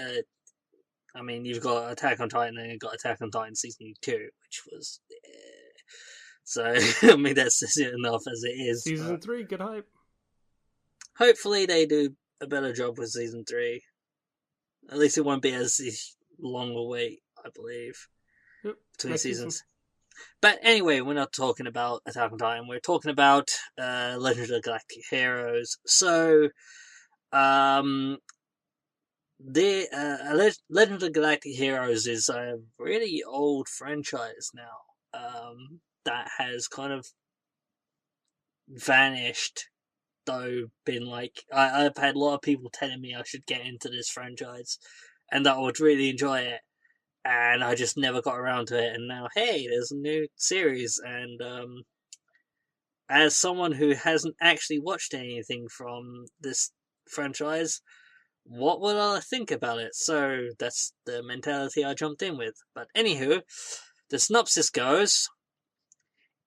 [SPEAKER 4] you've got Attack on Titan and you've got Attack on Titan Season 2, which was... So, I mean, that's enough as it is.
[SPEAKER 3] Season 3, get hype.
[SPEAKER 4] Hopefully they do a better job with Season 3. At least it won't be as long a wait, I believe, between seasons. Season. But anyway, we're not talking about Attack on Titan. We're talking about Legend of the Galactic Heroes. So, the Legend of the Galactic Heroes is a really old franchise now. That has kind of vanished, though been like... I've had a lot of people telling me I should get into this franchise and that I would really enjoy it, and I just never got around to it, and now, hey, there's a new series, and as someone who hasn't actually watched anything from this franchise, what would I think about it? So that's the mentality I jumped in with. But anywho, the synopsis goes: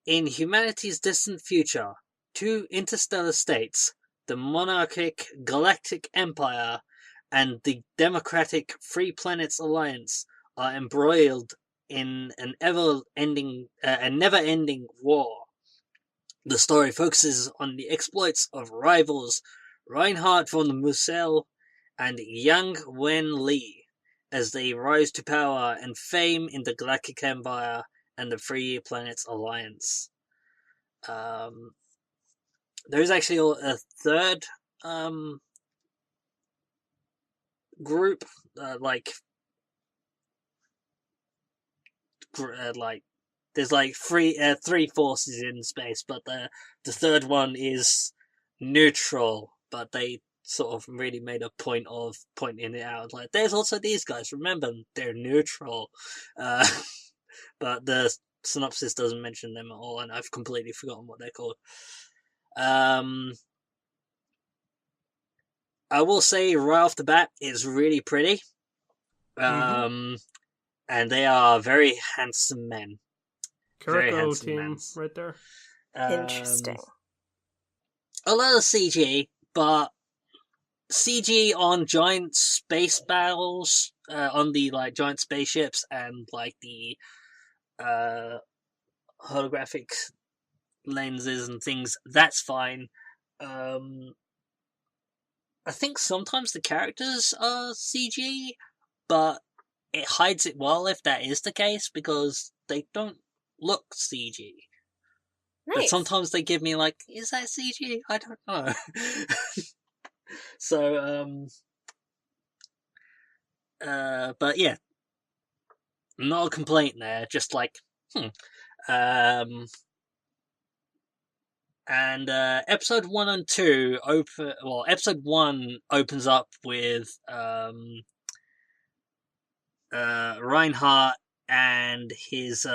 [SPEAKER 4] in humanity's distant future, two interstellar states, the monarchic Galactic Empire and the democratic Free Planets Alliance, are embroiled in an never-ending war. The story focuses on the exploits of rivals Reinhard von Mussel and Yang Wen Li as they rise to power and fame in the Galactic Empire and the Free Planets Alliance. There is actually a third group, there's like three forces in space, but the third one is neutral, but they sort of really made a point of pointing it out. Like, there's also these guys, remember, they're neutral. But the synopsis doesn't mention them at all, and I've completely forgotten what they're called. I will say right off the bat, it's really pretty. And they are very handsome men.
[SPEAKER 3] Kaiko team, right there.
[SPEAKER 2] Interesting.
[SPEAKER 4] A lot of CG, but CG on giant space battles, on the giant spaceships and the holographic lenses and things. That's fine. I think sometimes the characters are CG, but it hides it well if that is the case, because they don't look CG.
[SPEAKER 2] Nice.
[SPEAKER 4] But sometimes they give me is that CG? I don't know. So, but yeah, not a complaint there, just and episode 1 and 2 episode 1 opens up with Reinhardt and his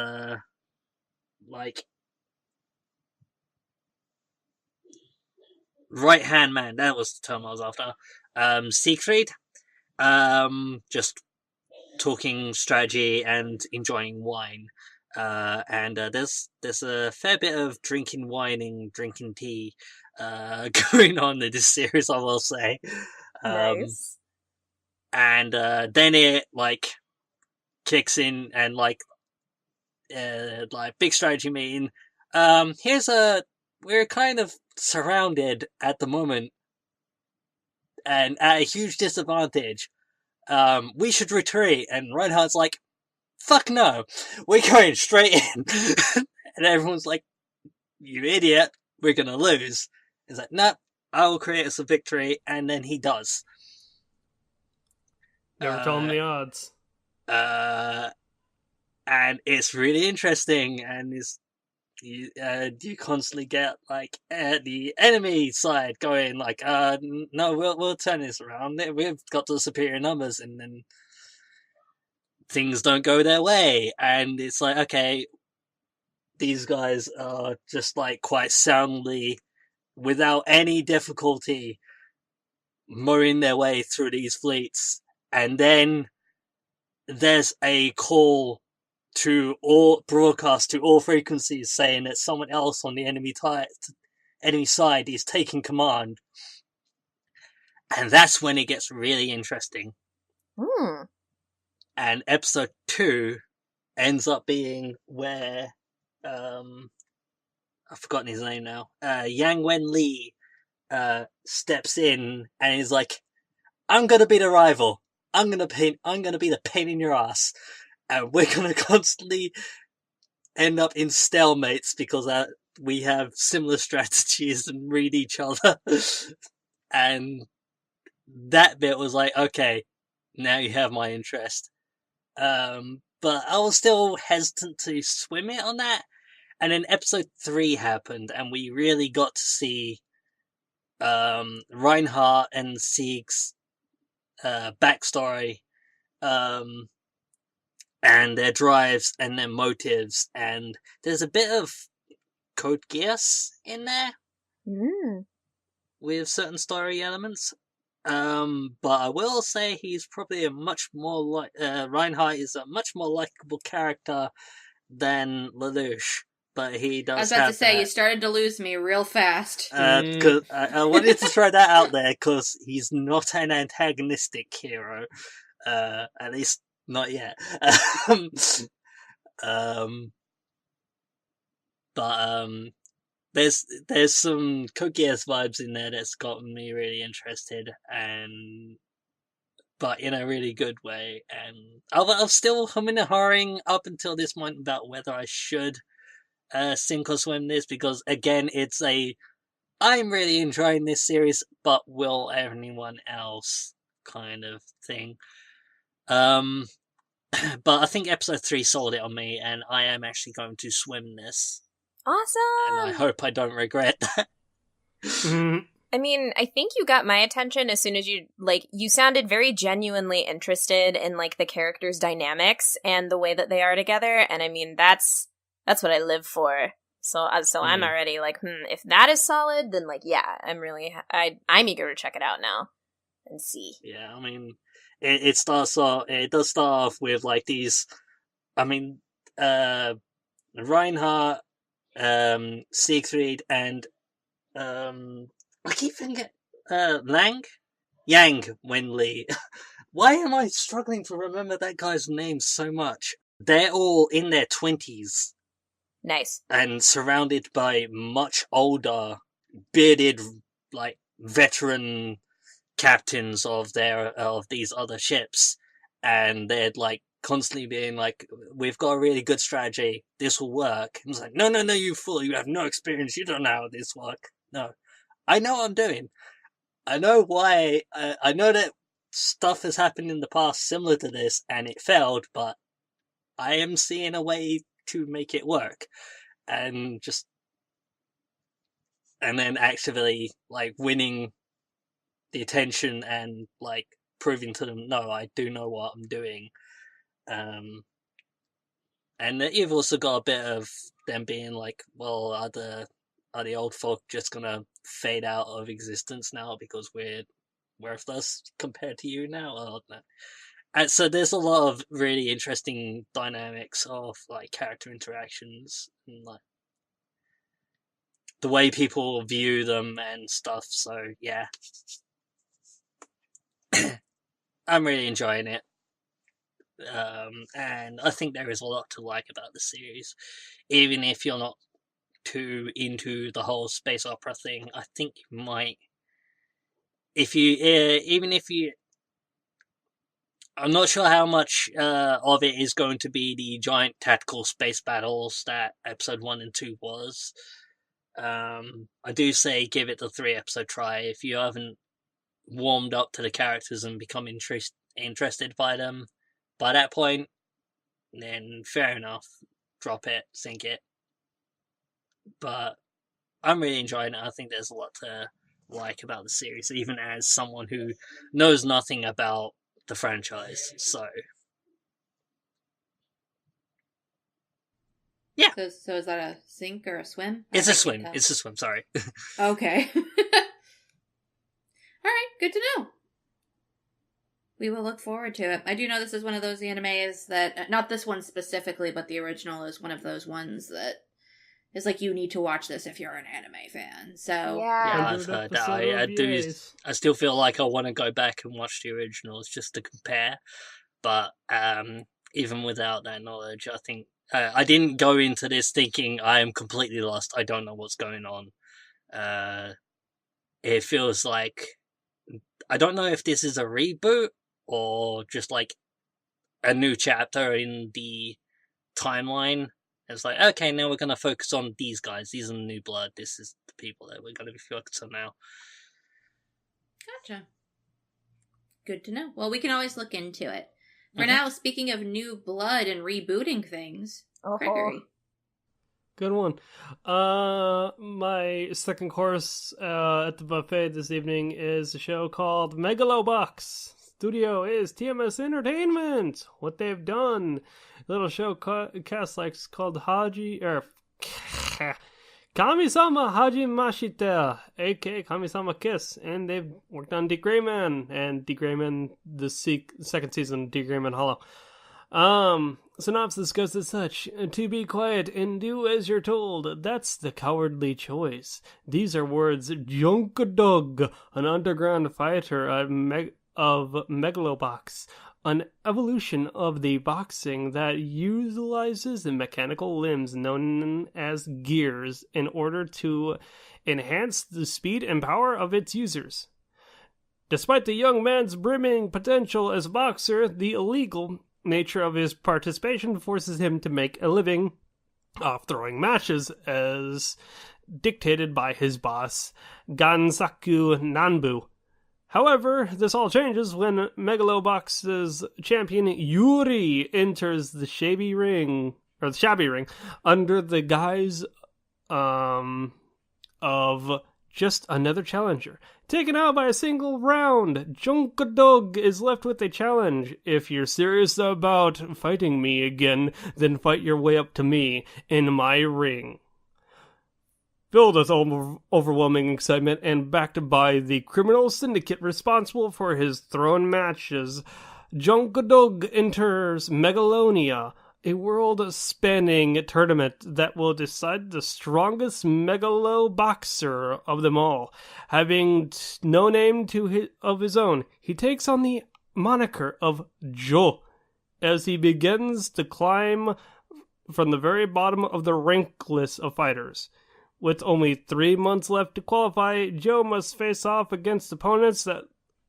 [SPEAKER 4] right hand man, that was the term I was after, Siegfried, just talking strategy and enjoying wine. And there's a fair bit of drinking tea going on in this series, I will say.
[SPEAKER 2] Nice.
[SPEAKER 4] And then it kicks in and big strategy meeting. We're kind of surrounded at the moment and at a huge disadvantage. We should retreat. And Reinhardt's like, fuck no, we're going straight in. And everyone's like, you idiot, we're gonna lose. He's like, nope, I will create us a victory. And then he does.
[SPEAKER 3] Never tell him the odds.
[SPEAKER 4] And it's really interesting, and you constantly get the enemy side going no, we'll turn this around. We've got the superior numbers, and then things don't go their way, and it's okay, these guys are just like quite soundly, without any difficulty, mowing their way through these fleets, and then there's a call to all broadcast to all frequencies saying that someone else on the enemy side is taking command, and that's when it gets really interesting. And episode 2 ends up being where I've forgotten his name now. Yang Wen Li steps in and is like, "I'm gonna be the rival. I'm gonna be the pain in your ass, and we're gonna constantly end up in stalemates because we have similar strategies and read each other." And that bit was like, okay, now you have my interest. But I was still hesitant to swim it on that. And then episode 3 happened, and we really got to see Reinhardt and Sieg's backstory, and their drives and their motives, and there's a bit of Code Geass in there with certain story elements. But I will say he's probably a much more Reinhardt is a much more likable character than Lelouch. But he does.
[SPEAKER 1] I was about to say, you started to lose me real fast.
[SPEAKER 4] Cause I wanted to throw that out there because he's not an antagonistic hero, at least not yet. But there's some Code Geass vibes in there that's gotten me really interested, but in a really good way. And I'm still humming and hawing up until this point about whether I should sink or swim this, because again, it's I'm really enjoying this series, but will anyone else kind of thing. But I think episode 3 sold it on me, and I am actually going to swim this.
[SPEAKER 2] Awesome!
[SPEAKER 4] And I hope I don't regret that.
[SPEAKER 2] I mean, I think you got my attention as soon as you sounded very genuinely interested in, the characters' dynamics and the way that they are together, and I mean, that's what I live for. So I'm already if that is solid, then yeah, I'm eager to check it out now and see.
[SPEAKER 4] Yeah, I mean, it does start off with these. I mean, Reinhardt, Siegfried, and I keep thinking Yang Wenli. Why am I struggling to remember that guy's name so much? They're all in their 20s.
[SPEAKER 2] Nice.
[SPEAKER 4] And surrounded by much older, bearded, veteran captains of these other ships, and they're constantly being "We've got a really good strategy. This will work." And it's no, you fool! You have no experience. You don't know how this works. No, I know what I'm doing. I know why. I know that stuff has happened in the past similar to this, and it failed. But I am seeing a way to make it work, and then actively winning the attention and proving to them, no, I do know what I'm doing. And you've also got a bit of them being well, are the old folk just gonna fade out of existence now because we're worthless compared to you now? Or no? And so there's a lot of really interesting dynamics of character interactions and the way people view them and stuff. So yeah, I'm really enjoying it. And I think there is a lot to like about the series, even if you're not too into the whole space opera thing. I think you might, I'm not sure how much of it is going to be the giant tactical space battles that episode 1 and 2 was. I do say give it the 3-episode try if you haven't warmed up to the characters and become interested by them. By that point, then fair enough. Drop it, sink it. But I'm really enjoying it. I think there's a lot to like about the series, even as someone who knows nothing about the franchise. So Yeah.
[SPEAKER 1] So is that a sink or a swim?
[SPEAKER 4] It's a swim. It's a swim, sorry.
[SPEAKER 1] Okay. All right, good to know. We will look forward to it. I do know this is one of those animes that, not this one specifically, but the original is one of those ones that is like, you need to watch this if you're an anime fan. So
[SPEAKER 2] Yeah.
[SPEAKER 3] I've heard that.
[SPEAKER 4] I still feel like I want to go back and watch the originals just to compare. But even without that knowledge, I think I didn't go into this thinking I am completely lost. I don't know what's going on. It feels like, I don't know if this is a reboot or just like a new chapter in the timeline. It's like, okay, now we're going to focus on these guys. These are the new blood. This is the people that we're going to be focused on now.
[SPEAKER 1] Gotcha. Good to know. Well, we can always look into it. For now, speaking of new blood and rebooting things, Gregory.
[SPEAKER 3] Good one. My second course at the buffet this evening is a show called Megalo Box. Studio is TMS Entertainment. What they've done, a little show cast like called Kami-sama Hajimashite, aka Kami-sama Kiss, and they've worked on D. Greyman and D. Greyman, the second season of D. Greyman Hollow. Synopsis goes as such: to be quiet and do as you're told, that's the cowardly choice. These are words Junkadog, an underground fighter of Megalo Box, an evolution of the boxing that utilizes the mechanical limbs known as gears in order to enhance the speed and power of its users. Despite the young man's brimming potential as a boxer, the illegal nature of his participation forces him to make a living off throwing matches as dictated by his boss, Gansaku Nanbu. However, this all changes when Megalo Box's champion Yuri enters the shabby ring under the guise of just another challenger. Taken out by a single round, Junkadog is left with a challenge. If you're serious about fighting me again, then fight your way up to me in my ring. Filled with overwhelming excitement and backed by the criminal syndicate responsible for his thrown matches, Junkadog enters Megalonia, a world-spanning tournament that will decide the strongest Megalo boxer of them all. Having no name of his own, he takes on the moniker of Jo as he begins to climb from the very bottom of the rank list of fighters. With only 3 months left to qualify, Joe must face off against opponents that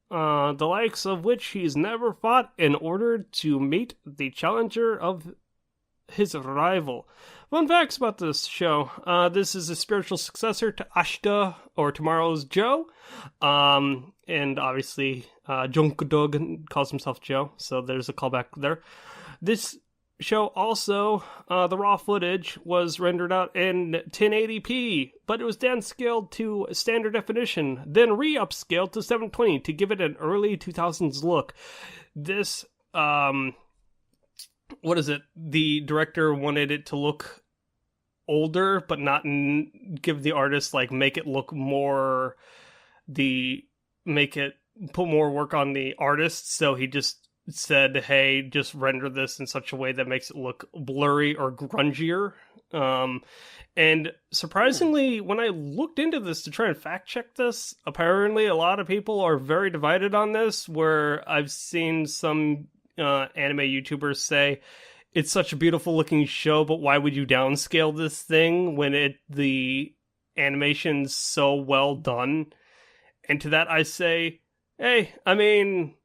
[SPEAKER 3] the likes of which he's never fought in order to meet the challenger of his rival. Fun facts about this show. This is a spiritual successor to Ashita, or Tomorrow's Joe. And obviously, Junkadog calls himself Joe, so there's a callback there. This show also, the raw footage was rendered out in 1080p, but it was downscaled to standard definition, then re-upscaled to 720 to give it an early 2000s look. This, what is it? The director wanted it to look older, but not give the artist, like, make it look more, put more work on the artist, so he just said, hey, just render this in such a way that makes it look blurry or grungier. And surprisingly, when I looked into this to try and fact check this, apparently a lot of people are very divided on this, where I've seen some anime YouTubers say, it's such a beautiful looking show, but why would you downscale this thing when the animation's so well done? And to that I say, hey, I mean,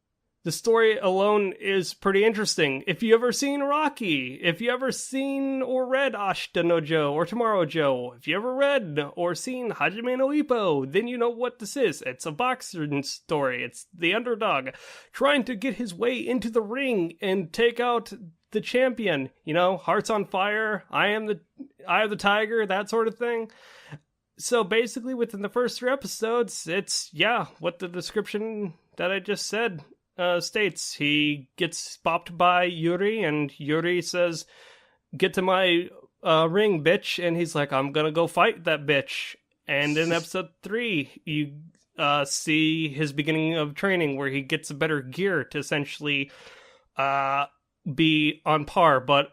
[SPEAKER 3] the story alone is pretty interesting. If you ever seen Rocky, if you ever seen or read Ashita no Joe or Tomorrow Joe, if you ever read or seen Hajime no Ippo, then you know what this is. It's a boxing story. It's the underdog trying to get his way into the ring and take out the champion. You know, hearts on fire, I am the tiger, that sort of thing. So basically within the first 3 episodes, it's, what the description that I just said states. He gets bopped by Yuri, and Yuri says, get to my ring, bitch. And he's like, I'm gonna go fight that bitch. And in episode 3, you see his beginning of training where he gets a better gear to essentially be on par. But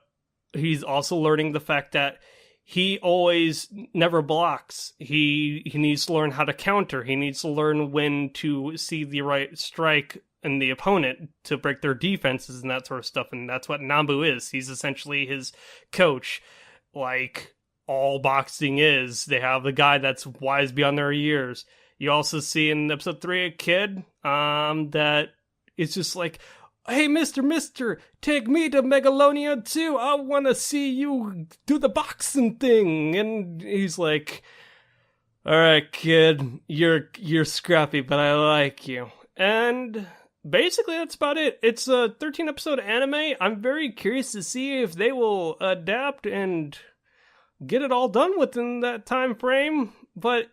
[SPEAKER 3] he's also learning the fact that he always never blocks. He needs to learn how to counter. He needs to learn when to see the right strike in the opponent to break their defenses and that sort of stuff. And that's what Nambu is. He's essentially his coach. Like all boxing is. They have the guy that's wise beyond their years. You also see in episode 3 a kid that is just like, hey, Mister, take me to Megalonia too. I want to see you do the boxing thing. And he's like, all right, kid, you're scrappy, but I like you. And basically that's about it. It's a 13-episode anime. I'm very curious to see if they will adapt and get it all done within that time frame. But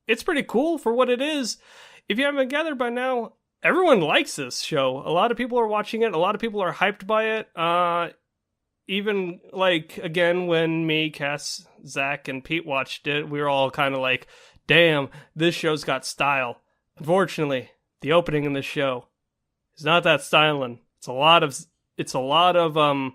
[SPEAKER 3] it's pretty cool for what it is. If you haven't gathered by now, everyone likes this show. A lot of people are watching it. A lot of people are hyped by it. Even, like, again, when me, Cass, Zach, and Pete watched it, we were all kind of like, damn, this show's got style. Unfortunately, the opening in this show is not that styling. It's a lot of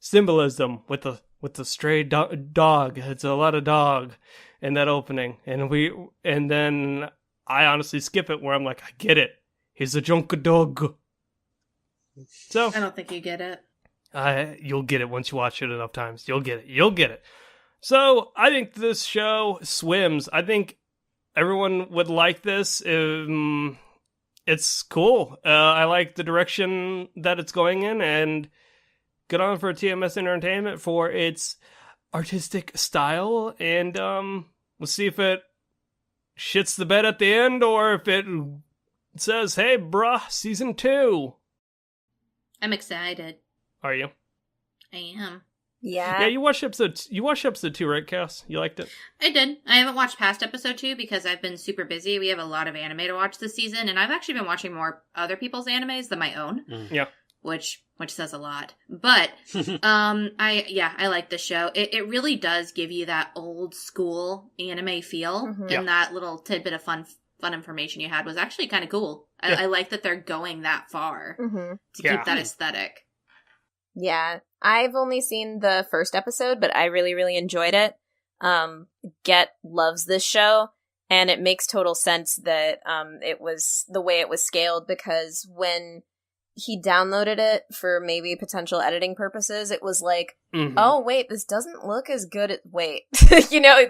[SPEAKER 3] symbolism with the stray dog. It's a lot of dog in that opening. And then I honestly skip it where I'm like, I get it. He's a junk dog. So
[SPEAKER 1] I don't think you get it.
[SPEAKER 3] You'll get it once you watch it enough times. You'll get it. So I think this show swims. I think everyone would like this. It's cool. I like the direction that it's going in, and good on for TMS Entertainment for its artistic style. And we'll see if it shits the bed at the end or if it says, hey, bruh, season 2.
[SPEAKER 1] I'm excited.
[SPEAKER 3] Are you?
[SPEAKER 1] I am.
[SPEAKER 2] Yeah.
[SPEAKER 3] Yeah, you watched episode 2, right, Cass? You liked it?
[SPEAKER 1] I did. I haven't watched past episode 2 because I've been super busy. We have a lot of anime to watch this season, and I've actually been watching more other people's animes than my own.
[SPEAKER 3] Yeah.
[SPEAKER 1] Which says a lot. But I like this show. It really does give you that old school anime feel, and that little tidbit of fun information you had was actually kind of cool. I like that they're going that far to keep that aesthetic.
[SPEAKER 2] Yeah, I've only seen the first episode, but I really, really enjoyed it. Get loves this show, and it makes total sense that it was the way it was scaled, because when he downloaded it for maybe potential editing purposes, it was like, oh, wait, this doesn't look as good at,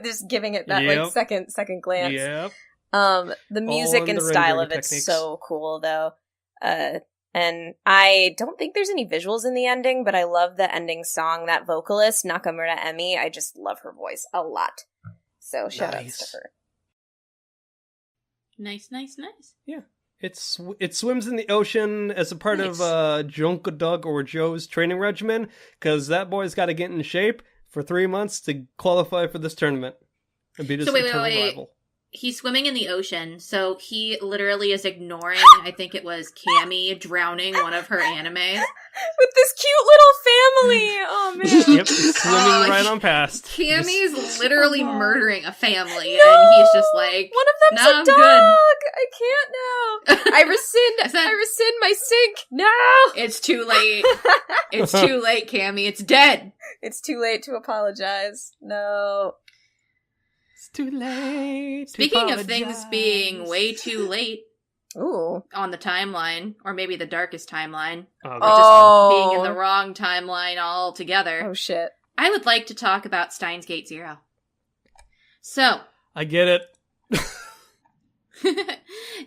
[SPEAKER 2] just giving it that like second glance.
[SPEAKER 3] Yep.
[SPEAKER 2] The music and style of it's so cool, though. And I don't think there's any visuals in the ending, but I love the ending song. That vocalist, Nakamura Emi, I just love her voice a lot. So shout outs to her.
[SPEAKER 1] Nice.
[SPEAKER 3] Yeah. It swims in the ocean as a part of Junkadug or Joe's training regimen, because that boy's got to get in shape for 3 months to qualify for this tournament and be this eternal rival.
[SPEAKER 1] He's swimming in the ocean, so he literally is ignoring, I think it was Cammy drowning one of her animes.
[SPEAKER 2] With this cute little family! Oh, man.
[SPEAKER 3] Yep, swimming right on past.
[SPEAKER 1] Cammy's literally murdering a family, and he's just like,
[SPEAKER 2] one of them's a dog! Good. I can't now. I rescind my sync. No!
[SPEAKER 1] It's too late. It's too late, Cammy. It's dead.
[SPEAKER 2] It's too late to apologize. No.
[SPEAKER 3] It's too late.
[SPEAKER 1] Speaking of things being way too late,
[SPEAKER 2] ooh,
[SPEAKER 1] on the timeline, or maybe the darkest timeline,
[SPEAKER 3] or
[SPEAKER 1] just being in the wrong timeline altogether.
[SPEAKER 2] Oh shit!
[SPEAKER 1] I would like to talk about Steins Gate Zero. So
[SPEAKER 3] I get it.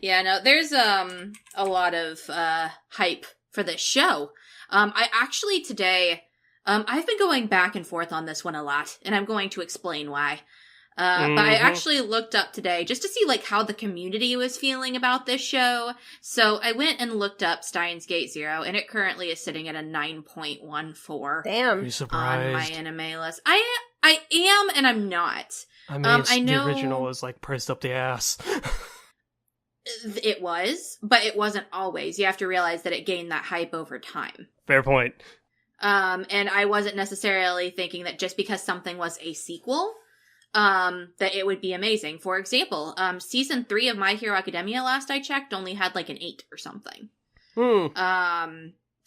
[SPEAKER 1] Yeah, no, there's a lot of hype for this show. I actually today, I've been going back and forth on this one a lot, and I'm going to explain why. But I actually looked up today just to see like how the community was feeling about this show. So I went and looked up Steins Gate Zero, and it currently is sitting at a 9.14.
[SPEAKER 2] Damn.
[SPEAKER 3] Are you surprised?
[SPEAKER 1] On my anime list. I am, and I'm not.
[SPEAKER 3] I mean,
[SPEAKER 1] I know
[SPEAKER 3] the original is like priced up the ass.
[SPEAKER 1] It was, but it wasn't always. You have to realize that it gained that hype over time.
[SPEAKER 3] Fair point.
[SPEAKER 1] And I wasn't necessarily thinking that just because something was a sequel, that it would be amazing. For example, season 3 of My Hero Academia, last I checked, only had like an 8 or something.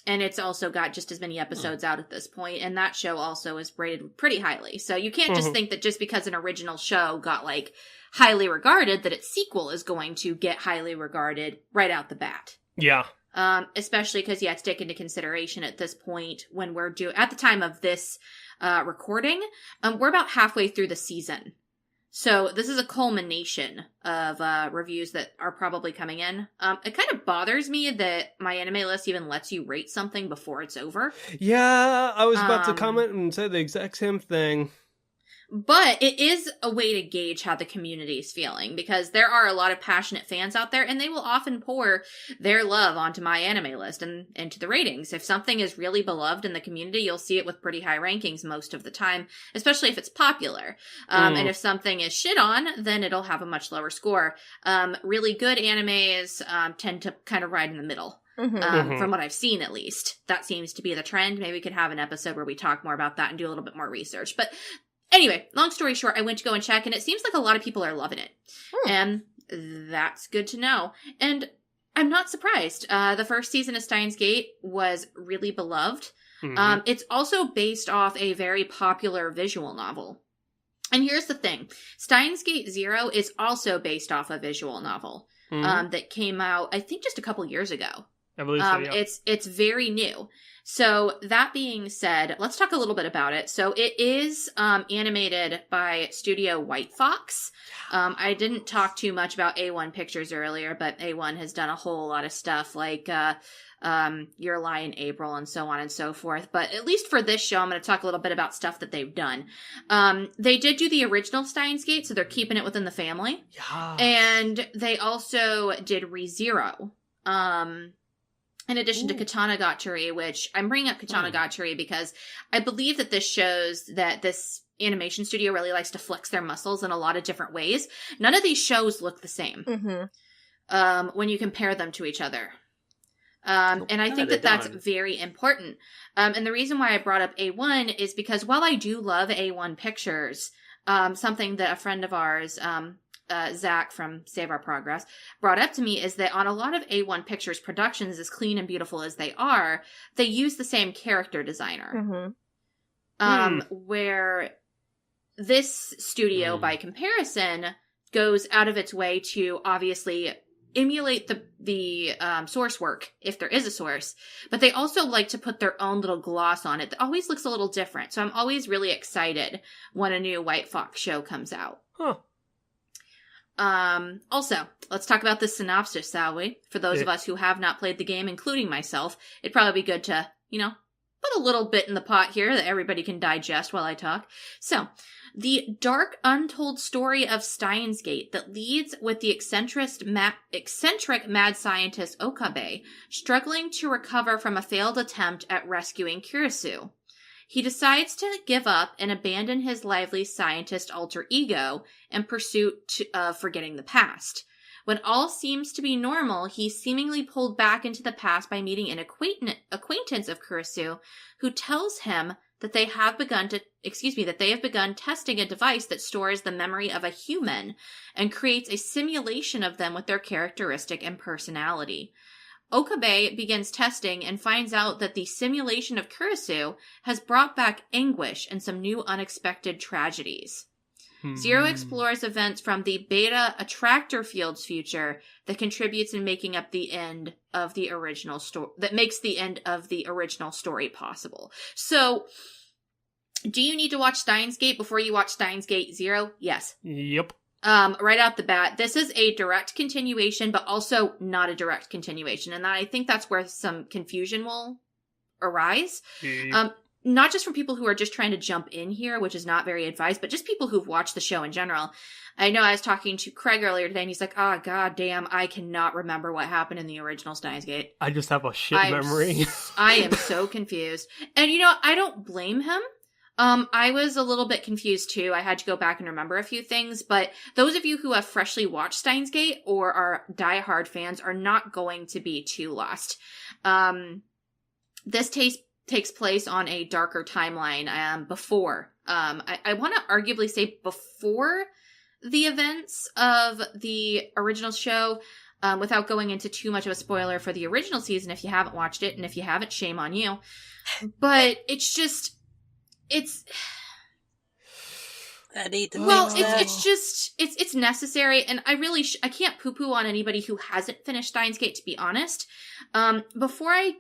[SPEAKER 1] And it's also got just as many episodes out at this point, and that show also is rated pretty highly. So you can't just think that just because an original show got, like, highly regarded, that its sequel is going to get highly regarded right out the bat.
[SPEAKER 3] Yeah.
[SPEAKER 1] Especially because, it's taken into consideration at this point when we're at the time of this recording, we're about halfway through the season. So this is a culmination of reviews that are probably coming in. It kind of bothers me that my anime list even lets you rate something before it's over.
[SPEAKER 3] Yeah, I was about to comment and say the exact same thing.
[SPEAKER 1] But it is a way to gauge how the community is feeling, because there are a lot of passionate fans out there, and they will often pour their love onto my anime list and into the ratings. If something is really beloved in the community, you'll see it with pretty high rankings most of the time, especially if it's popular. And if something is shit on, then it'll have a much lower score. Really good animes tend to kind of ride in the middle. From what I've seen, at least. That seems to be the trend. Maybe we could have an episode where we talk more about that and do a little bit more research. But anyway, long story short, I went to go and check, and it seems like a lot of people are loving it. And that's good to know. And I'm not surprised. The first season of Steins Gate was really beloved. It's also based off a very popular visual novel. And here's the thing. Steins Gate Zero is also based off a visual novel that came out, I think, just a couple years ago.
[SPEAKER 3] I believe so, yeah.
[SPEAKER 1] It's very new. So that being said, let's talk a little bit about it. So it is animated by Studio White Fox. I didn't talk too much about A1 Pictures earlier, but A1 has done a whole lot of stuff like Your Lie in April and so on and so forth. But at least for this show, I'm going to talk a little bit about stuff that they've done. They did do the original Steins Gate, so they're keeping it within the family.
[SPEAKER 3] Yeah.
[SPEAKER 1] And they also did ReZero. In addition to Katana Gatari, which I'm bringing up Katana Gatari because I believe that this shows that this animation studio really likes to flex their muscles in a lot of different ways. None of these shows look the same when you compare them to each other. And I think that that's very important. And the reason why I brought up A1 is because while I do love A1 Pictures, something that a friend of ours, Zach from Save Our Progress, brought up to me is that on a lot of A1 Pictures productions, as clean and beautiful as they are, they use the same character designer. Where this studio, by comparison, goes out of its way to obviously emulate the source work, if there is a source, but they also like to put their own little gloss on it that always looks a little different. So I'm always really excited when a new White Fox show comes out. Also, let's talk about the synopsis, shall we? For those of us who have not played the game, including myself, it'd probably be good to, put a little bit in the pot here that everybody can digest while I talk. So, the dark, untold story of Steins Gate that leads with the eccentric mad scientist Okabe struggling to recover from a failed attempt at rescuing Kurisu. He decides to give up and abandon his lively scientist alter ego in pursuit of forgetting the past. When all seems to be normal, he's seemingly pulled back into the past by meeting an acquaintance of Kurisu, who tells him that they have begun testing a device that stores the memory of a human and creates a simulation of them with their characteristic and personality. Okabe begins testing and finds out that the simulation of Kurisu has brought back anguish and some new unexpected tragedies. Zero explores events from the beta attractor field's future that contributes in making up the end of the original story, that makes the end of the original story possible. So, do you need to watch Steins Gate before you watch Steins Gate Zero? Yes.
[SPEAKER 3] Yep.
[SPEAKER 1] Right out the bat, this is a direct continuation, but also not a direct continuation. And I think that's where some confusion will arise. Not just from people who are just trying to jump in here, which is not very advised, but just people who've watched the show in general. I know I was talking to Craig earlier today, and he's like, god damn, I cannot remember what happened in the original Steins Gate.
[SPEAKER 3] I just have a shit memory.
[SPEAKER 1] I am so confused. And I don't blame him. I was a little bit confused too. I had to go back and remember a few things, but those of you who have freshly watched Steins Gate or are diehard fans are not going to be too lost. This takes takes place on a darker timeline before. I want to arguably say before the events of the original show, without going into too much of a spoiler for the original season if you haven't watched it, and if you haven't, shame on you. But it's just, it's necessary, and I really I can't poo-poo on anybody who hasn't finished Steins Gate, to be honest. Before I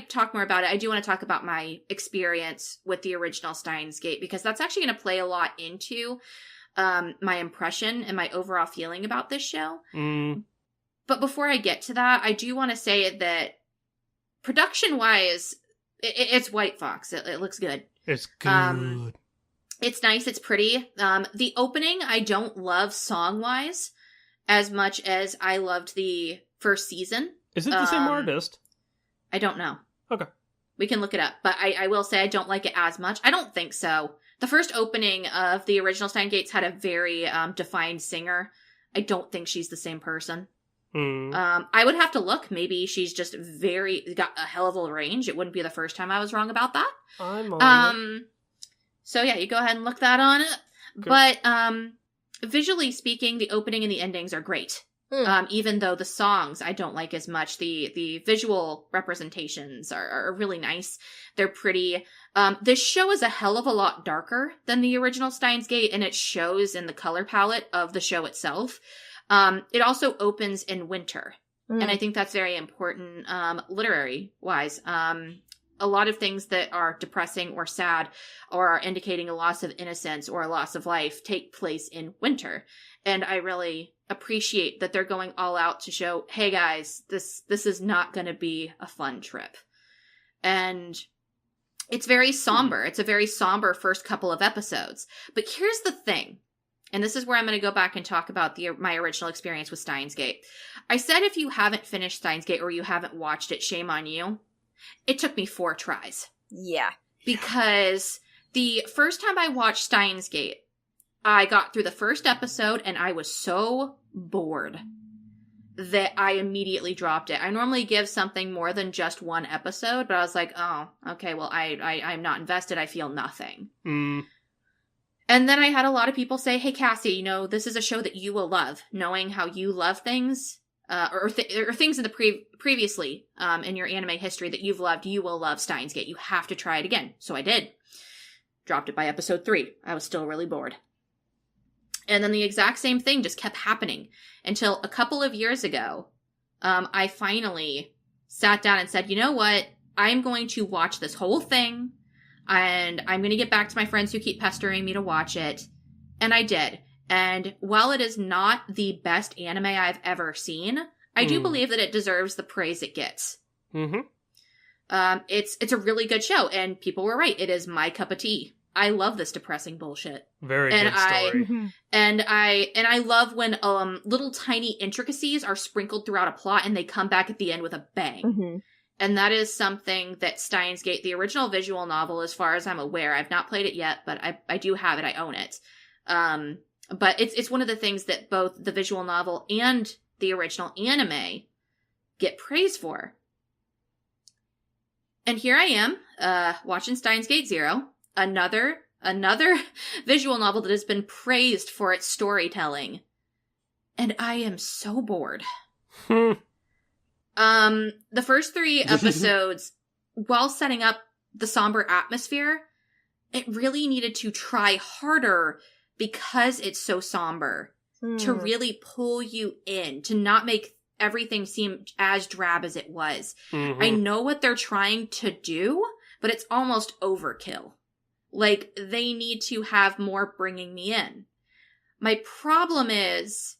[SPEAKER 1] talk more about it, I do want to talk about my experience with the original Steins Gate, because that's actually going to play a lot into my impression and my overall feeling about this show. But before I get to that, I do want to say that production-wise, it's White Fox. It looks good.
[SPEAKER 3] It's good.
[SPEAKER 1] It's nice. It's pretty. The opening, I don't love song-wise as much as I loved the first season.
[SPEAKER 3] Is it the same artist?
[SPEAKER 1] I don't know.
[SPEAKER 3] Okay.
[SPEAKER 1] We can look it up. But I will say I don't like it as much. I don't think so. The first opening of the original Steins Gates had a very defined singer. I don't think she's the same person. I would have to look. Maybe she's just got a hell of a range. It wouldn't be the first time I was wrong about that.
[SPEAKER 3] I'm on
[SPEAKER 1] So yeah, you go ahead and look that on it.
[SPEAKER 3] Good.
[SPEAKER 1] But visually speaking, the opening and the endings are great. Even though the songs I don't like as much, the visual representations are really nice. They're pretty. This show is a hell of a lot darker than the original Steins Gate, and it shows in the color palette of the show itself. It also opens in winter, and I think that's very important literary-wise. A lot of things that are depressing or sad or are indicating a loss of innocence or a loss of life take place in winter. And I really appreciate that they're going all out to show, hey guys, this is not going to be a fun trip. And it's very somber. It's a very somber first couple of episodes. But here's the thing. And this is where I'm going to go back and talk about my original experience with Steins Gate. I said if you haven't finished Steins Gate or you haven't watched it, shame on you. It took me 4 tries.
[SPEAKER 2] Yeah.
[SPEAKER 1] Because the first time I watched Steins Gate, I got through the first episode and I was so bored that I immediately dropped it. I normally give something more than just 1 episode, but I was like, oh, okay, well, I'm not invested. I feel nothing. And then I had a lot of people say, hey, Cassie, this is a show that you will love. Knowing how you love things, or things in the previously in your anime history that you've loved, you will love Steins Gate. You have to try it again. So I did. Dropped it by episode 3. I was still really bored. And then the exact same thing just kept happening until a couple of years ago, I finally sat down and said, you know what? I'm going to watch this whole thing. And I'm going to get back to my friends who keep pestering me to watch it. And I did. And while it is not the best anime I've ever seen, I do believe that it deserves the praise it gets. It's a really good show. And people were right. It is my cup of tea. I love this depressing bullshit.
[SPEAKER 3] Very good story.
[SPEAKER 1] And I love when little tiny intricacies are sprinkled throughout a plot and they come back at the end with a bang. And that is something that Steins Gate, the original visual novel, as far as I'm aware, I've not played it yet, but I do have it. I own it. But it's one of the things that both the visual novel and the original anime get praise for. And here I am, watching Steins Gate Zero, another visual novel that has been praised for its storytelling. And I am so bored. The first 3 episodes, while setting up the somber atmosphere, it really needed to try harder because it's so somber to really pull you in, to not make everything seem as drab as it was. I know what they're trying to do, but it's almost overkill. Like, they need to have more bringing me in. My problem is,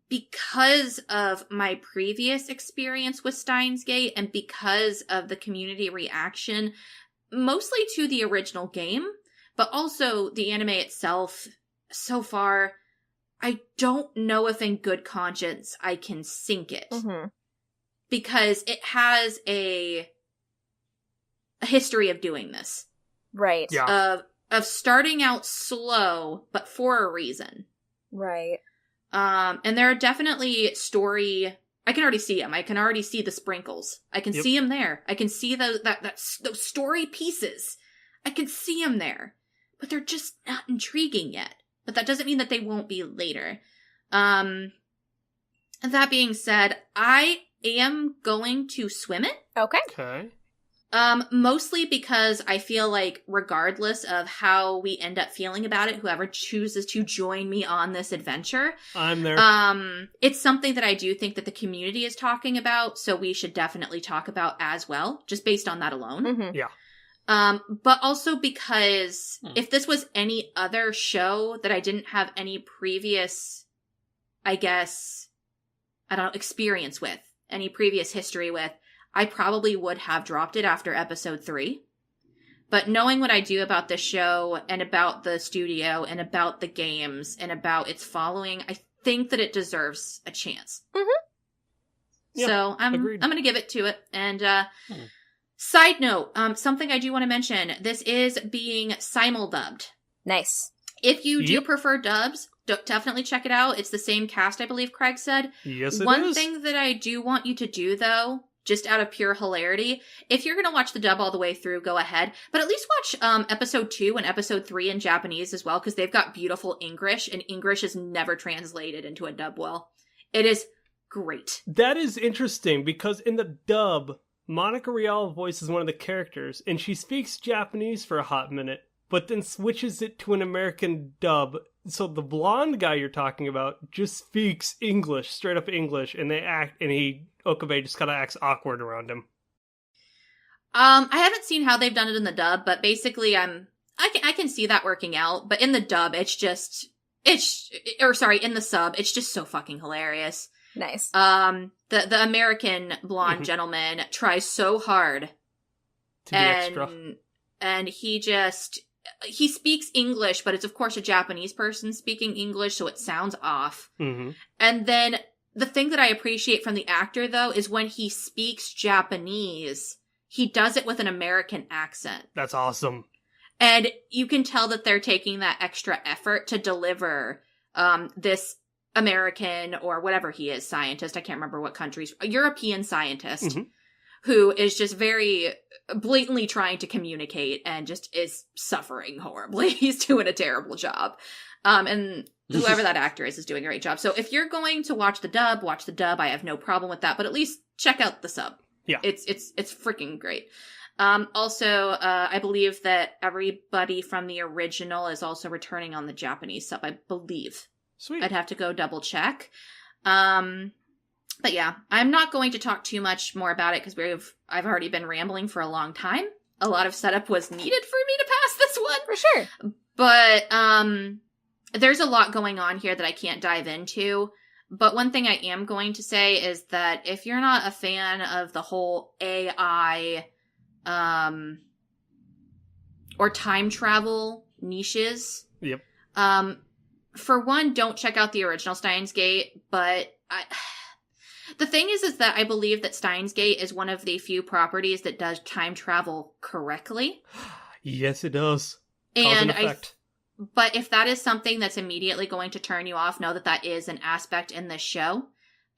[SPEAKER 1] because of my previous experience with Steins Gate and because of the community reaction, mostly to the original game, but also the anime itself, so far, I don't know if in good conscience I can sink it. Because it has a history of doing this.
[SPEAKER 2] Right.
[SPEAKER 3] Yeah.
[SPEAKER 1] Of starting out slow, but for a reason.
[SPEAKER 2] Right.
[SPEAKER 1] And there are definitely story I can already see them. I can already see the sprinkles. I can see them there. I can see those story pieces. I can see them there. But they're just not intriguing yet. But that doesn't mean that they won't be later. That being said, I am going to swim it.
[SPEAKER 2] Okay.
[SPEAKER 1] Mostly because I feel like regardless of how we end up feeling about it, whoever chooses to join me on this adventure,
[SPEAKER 3] I'm there.
[SPEAKER 1] It's something that I do think that the community is talking about, so we should definitely talk about as well, just based on that alone.
[SPEAKER 2] Mm-hmm.
[SPEAKER 3] Yeah.
[SPEAKER 1] But also because if this was any other show that I didn't have any previous, I guess, experience with, any previous history with, I probably would have dropped it after episode 3. But knowing what I do about this show and about the studio and about the games and about its following, I think that it deserves a chance.
[SPEAKER 2] Mm-hmm.
[SPEAKER 3] Yeah,
[SPEAKER 1] so I'm
[SPEAKER 3] agreed.
[SPEAKER 1] going to give it to it. And side note, something I do want to mention, this is being simul-dubbed.
[SPEAKER 2] Nice.
[SPEAKER 1] If you do prefer dubs, definitely check it out. It's the same cast, I believe Craig said.
[SPEAKER 3] Yes, it is.
[SPEAKER 1] One thing that I do want you to do, though, just out of pure hilarity, if you're going to watch the dub all the way through, go ahead. But at least watch episode 2 and episode 3 in Japanese as well, because they've got beautiful English, and English is never translated into a dub well. It is great.
[SPEAKER 3] That is interesting, because in the dub, Monica Rial voices one of the characters, and she speaks Japanese for a hot minute, but then switches it to an American dub. So the blonde guy you're talking about just speaks English, straight up English, and Okabe just kind of acts awkward around him.
[SPEAKER 1] I haven't seen how they've done it in the dub, but basically I can see that working out. But in the dub, in the sub, it's just so fucking hilarious.
[SPEAKER 2] Nice.
[SPEAKER 1] The American blonde gentleman tries so hard
[SPEAKER 3] to be extra,
[SPEAKER 1] and he speaks English, but it's of course a Japanese person speaking English, so it sounds off.
[SPEAKER 3] Mm-hmm.
[SPEAKER 1] And then the thing that I appreciate from the actor, though, is when he speaks Japanese, he does it with an American accent.
[SPEAKER 3] That's awesome.
[SPEAKER 1] And you can tell that they're taking that extra effort to deliver this American, or whatever he is, scientist, I can't remember what country's, a European scientist, who is just very blatantly trying to communicate and just is suffering horribly. He's doing a terrible job. And whoever that actor is doing a great job. So if you're going to watch the dub. I have no problem with that, but at least check out the sub.
[SPEAKER 3] Yeah.
[SPEAKER 1] It's freaking great. Also, I believe that everybody from the original is also returning on the Japanese sub, I believe.
[SPEAKER 3] Sweet.
[SPEAKER 1] I'd have to go double check. But yeah, I'm not going to talk too much more about it because I've already been rambling for a long time. A lot of setup was needed for me to pass this one.
[SPEAKER 2] For sure.
[SPEAKER 1] But there's a lot going on here that I can't dive into. But one thing I am going to say is that if you're not a fan of the whole AI or time travel niches,
[SPEAKER 3] yep.
[SPEAKER 1] For one, don't check out the original Steins Gate, but the thing is that I believe that Steins Gate is one of the few properties that does time travel correctly.
[SPEAKER 3] Yes, it does.
[SPEAKER 1] And but if that is something that's immediately going to turn you off, know that that is an aspect in this show.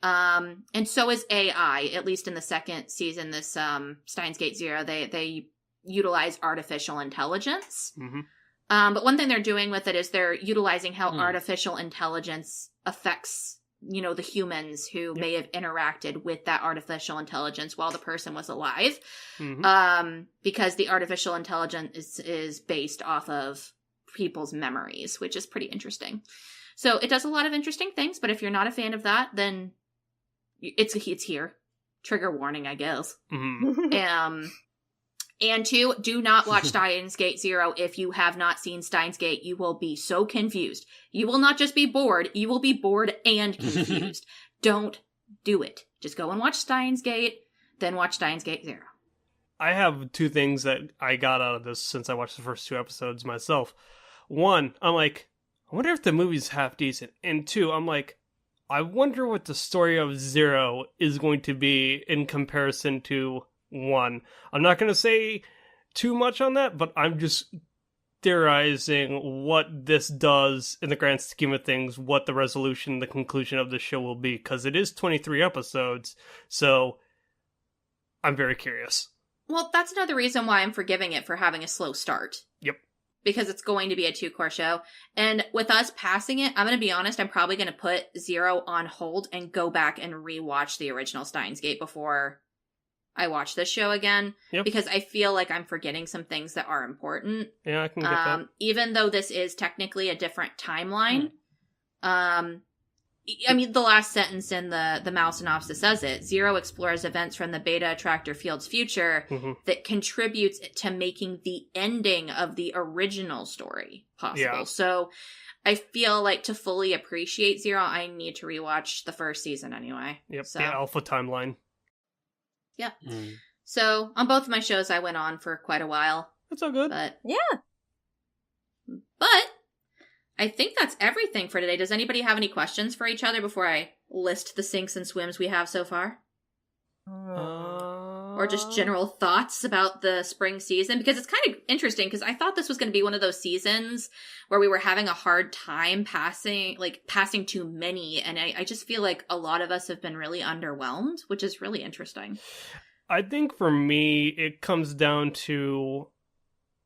[SPEAKER 1] And so is AI, at least in the second season, this Steins Gate Zero, they utilize artificial intelligence.
[SPEAKER 3] Mm-hmm.
[SPEAKER 1] But one thing they're doing with it is they're utilizing how artificial intelligence affects, the humans who may have interacted with that artificial intelligence while the person was alive.
[SPEAKER 3] Mm-hmm.
[SPEAKER 1] Because the artificial intelligence is based off of people's memories, which is pretty interesting. So it does a lot of interesting things, but if you're not a fan of that, then it's here. Trigger warning, I guess.
[SPEAKER 3] Mm-hmm.
[SPEAKER 1] And 2, do not watch Steins Gate Zero if you have not seen Steins Gate. You will be so confused. You will not just be bored, you will be bored and confused. Don't do it. Just go and watch Steins Gate, then watch Steins Gate Zero.
[SPEAKER 3] I have 2 things that I got out of this since I watched the first 2 episodes myself. 1, I'm like, I wonder if the movie's half decent. And 2, I'm like, I wonder what the story of Zero is going to be in comparison to 1. I'm not going to say too much on that, but I'm just theorizing what this does in the grand scheme of things, what the resolution, the conclusion of the show will be, because it is 23 episodes, so I'm very curious.
[SPEAKER 1] Well, that's another reason why I'm forgiving it for having a slow start.
[SPEAKER 3] Yep.
[SPEAKER 1] Because it's going to be a 2-core show. And with us passing it, I'm going to be honest, I'm probably going to put Zero on hold and go back and rewatch the original Steins Gate before I watch this show again.
[SPEAKER 3] Yep.
[SPEAKER 1] Because I feel like I'm forgetting some things that are important.
[SPEAKER 3] Yeah, I can get that.
[SPEAKER 1] Even though this is technically a different timeline. I mean, the last sentence in the Mouse synopsis says it. Zero explores events from the Beta Attractor Field's future that contributes to making the ending of the original story possible. Yeah. So I feel like to fully appreciate Zero, I need to rewatch the first season anyway.
[SPEAKER 3] Yep,
[SPEAKER 1] so.
[SPEAKER 3] the alpha timeline.
[SPEAKER 1] Yep. So on both of my shows, I went on for quite a while.
[SPEAKER 3] That's all good.
[SPEAKER 1] But
[SPEAKER 2] yeah.
[SPEAKER 1] But I think that's everything for today. Does anybody have any questions for each other before I list the sinks and swims we have so far? Or just general thoughts about the spring season? Because it's kind of interesting, because I thought this was going to be one of those seasons where we were having a hard time passing too many, and I just feel like a lot of us have been really underwhelmed, which is really interesting.
[SPEAKER 3] I think for me, it comes down to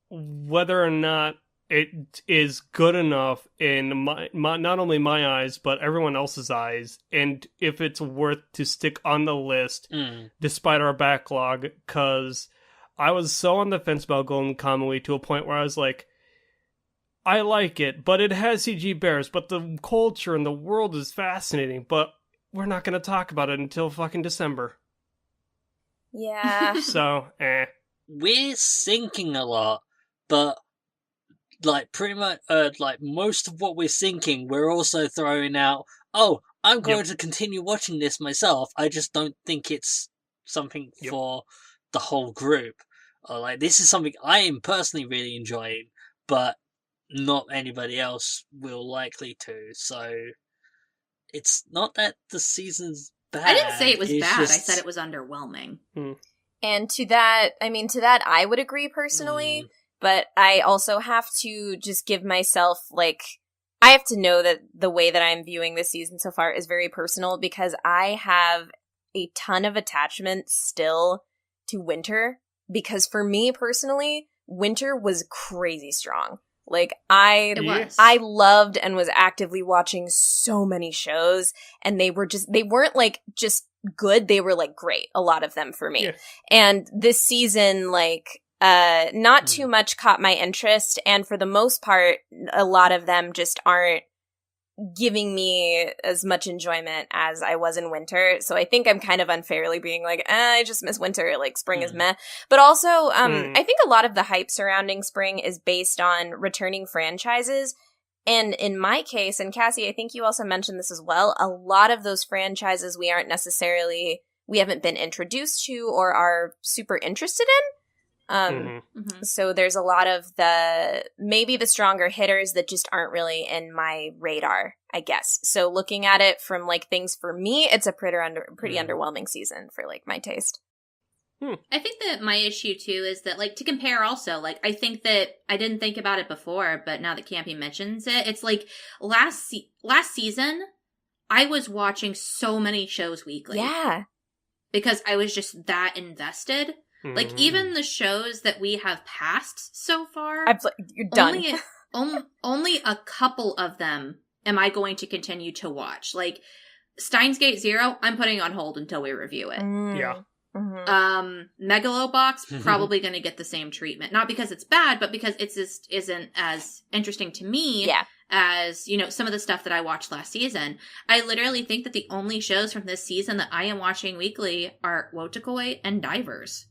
[SPEAKER 3] whether or not it is good enough in my not only my eyes, but everyone else's eyes, and if it's worth to stick on the list despite our backlog, because I was so on the fence about Golden Kamuy to a point where I was like, I like it, but it has CG bears, but the culture and the world is fascinating, but we're not going to talk about it until fucking December.
[SPEAKER 2] Yeah.
[SPEAKER 3] So,
[SPEAKER 4] We're sinking a lot, but like pretty much, like most of what we're sinking, we're also throwing out. Oh, I'm going to continue watching this myself. I just don't think it's something for the whole group. Or like this is something I am personally really enjoying, but not anybody else will likely to. So it's not that the season's bad.
[SPEAKER 1] I didn't say it was bad.
[SPEAKER 4] Just...
[SPEAKER 1] I said it was underwhelming.
[SPEAKER 2] And to that, I would agree personally. But I also have to just give myself, I have to know that the way that I'm viewing this season so far is very personal, because I have a ton of attachment still to Winter, because for me personally, Winter was crazy strong. I loved and was actively watching so many shows, and they weren't just good, they were great, a lot of them for me. Yeah. And this season, not too much caught my interest, and for the most part, a lot of them just aren't giving me as much enjoyment as I was in Winter. So I think I'm kind of unfairly being I just miss Winter, spring is meh. But also, I think a lot of the hype surrounding spring is based on returning franchises. And in my case, and Cassie, I think you also mentioned this as well, a lot of those franchises we haven't been introduced to or are super interested in. So there's a lot of maybe the stronger hitters that just aren't really in my radar, I guess. So looking at it from things for me, it's a pretty underwhelming season for my taste.
[SPEAKER 1] I think that my issue too is that to compare also, I think that I didn't think about it before, but now that Campy mentions it, it's last season I was watching so many shows weekly. Yeah. Because I was just that invested. Even the shows that we have passed so far,
[SPEAKER 2] you're done.
[SPEAKER 1] Only a couple of them am I going to continue to watch. Steins Gate 0, I'm putting on hold until we review it.
[SPEAKER 3] Yeah.
[SPEAKER 1] Megalo Box, probably going to get the same treatment. Not because it's bad, but because it just isn't as interesting to me as, some of the stuff that I watched last season. I literally think that the only shows from this season that I am watching weekly are Wotakoi and Divers.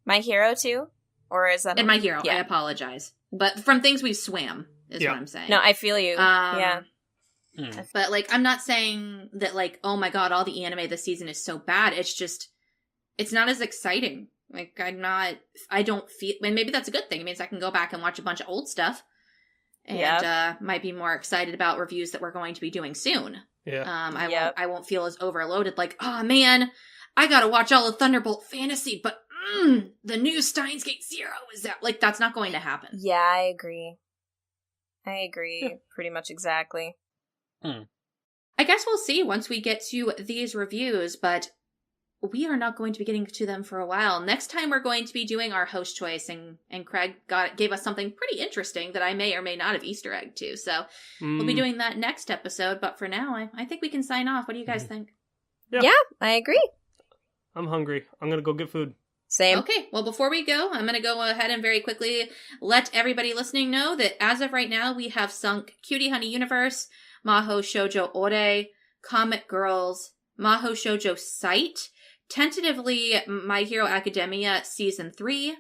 [SPEAKER 2] My Hero too? Or is that...
[SPEAKER 1] And My Hero, I apologize. But from things we've swam, is what I'm saying.
[SPEAKER 2] No, I feel you. Yeah.
[SPEAKER 1] But, I'm not saying that, oh my god, all the anime this season is so bad. It's just, it's not as exciting. I don't feel... And maybe that's a good thing. It means I can go back and watch a bunch of old stuff. And might be more excited about reviews that we're going to be doing soon.
[SPEAKER 3] Yeah.
[SPEAKER 1] I won't feel as overloaded, oh man, I gotta watch all of Thunderbolt Fantasy, but the new Steins Gate Zero is out. Like, that's not going to happen.
[SPEAKER 2] Yeah, I agree. Pretty much exactly.
[SPEAKER 1] I guess we'll see once we get to these reviews, but we are not going to be getting to them for a while. Next time we're going to be doing our host choice, and Craig gave us something pretty interesting that I may or may not have Easter egg to. So we'll be doing that next episode. But for now, I think we can sign off. What do you guys think?
[SPEAKER 2] Yeah, I agree.
[SPEAKER 3] I'm hungry. I'm going to go get food.
[SPEAKER 2] Same.
[SPEAKER 1] Okay, well, before we go, I'm going to go ahead and very quickly let everybody listening know that as of right now, we have sunk Cutie Honey Universe, Maho Shoujo Ore, Comic Girls, Maho Shoujo Site, tentatively My Hero Academia Season 3,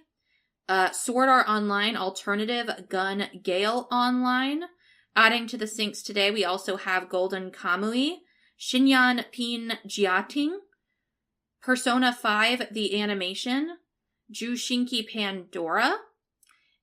[SPEAKER 1] Sword Art Online Alternative Gun Gale Online. Adding to the sinks today, we also have Golden Kamuy, Shiyan Pin Jiating, Persona 5 The Animation, Juushinki Pandora,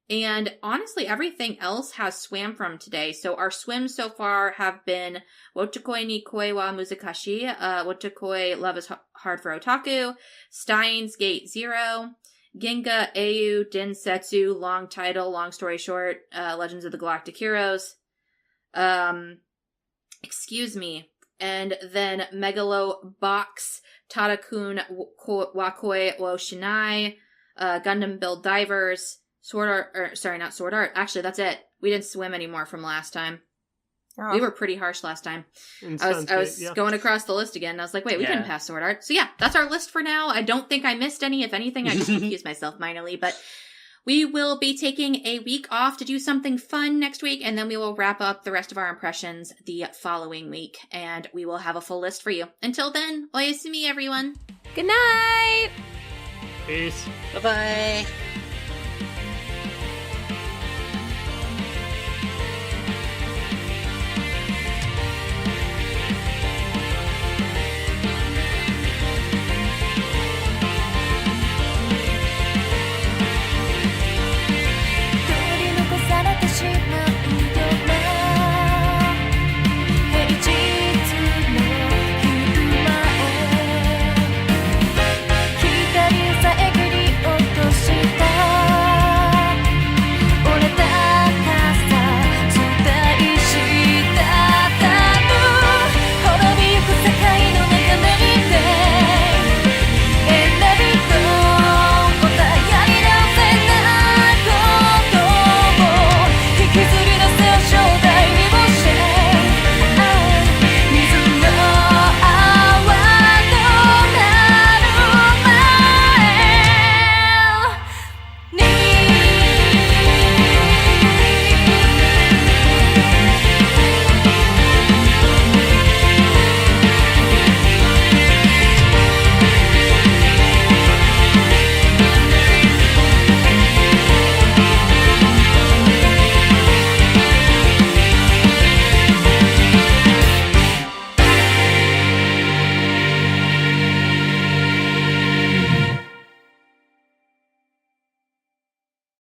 [SPEAKER 1] and honestly, everything else has swam from today. So our swims so far have been Wotakoi ni Koi wa Muzukashii, Wotakoi Love is Hard for Otaku, Steins Gate Zero, Ginga, Eiyuu, Densetsu, long title, long story short, Legends of the Galactic Heroes. Excuse me. And then Megalo Box, Tadakun Wakoi wo Shinai, Gundam Build Divers, not Sword Art. Actually, that's it. We didn't swim anymore from last time. Oh. We were pretty harsh last time. I was going across the list again, and I was like, wait, we didn't pass Sword Art. So yeah, that's our list for now. I don't think I missed any. If anything, I just confused myself minorly, but we will be taking a week off to do something fun next week, and then we will wrap up the rest of our impressions the following week, and we will have a full list for you. Until then, oyasumi, everyone.
[SPEAKER 2] Good night!
[SPEAKER 3] Peace.
[SPEAKER 4] Bye-bye.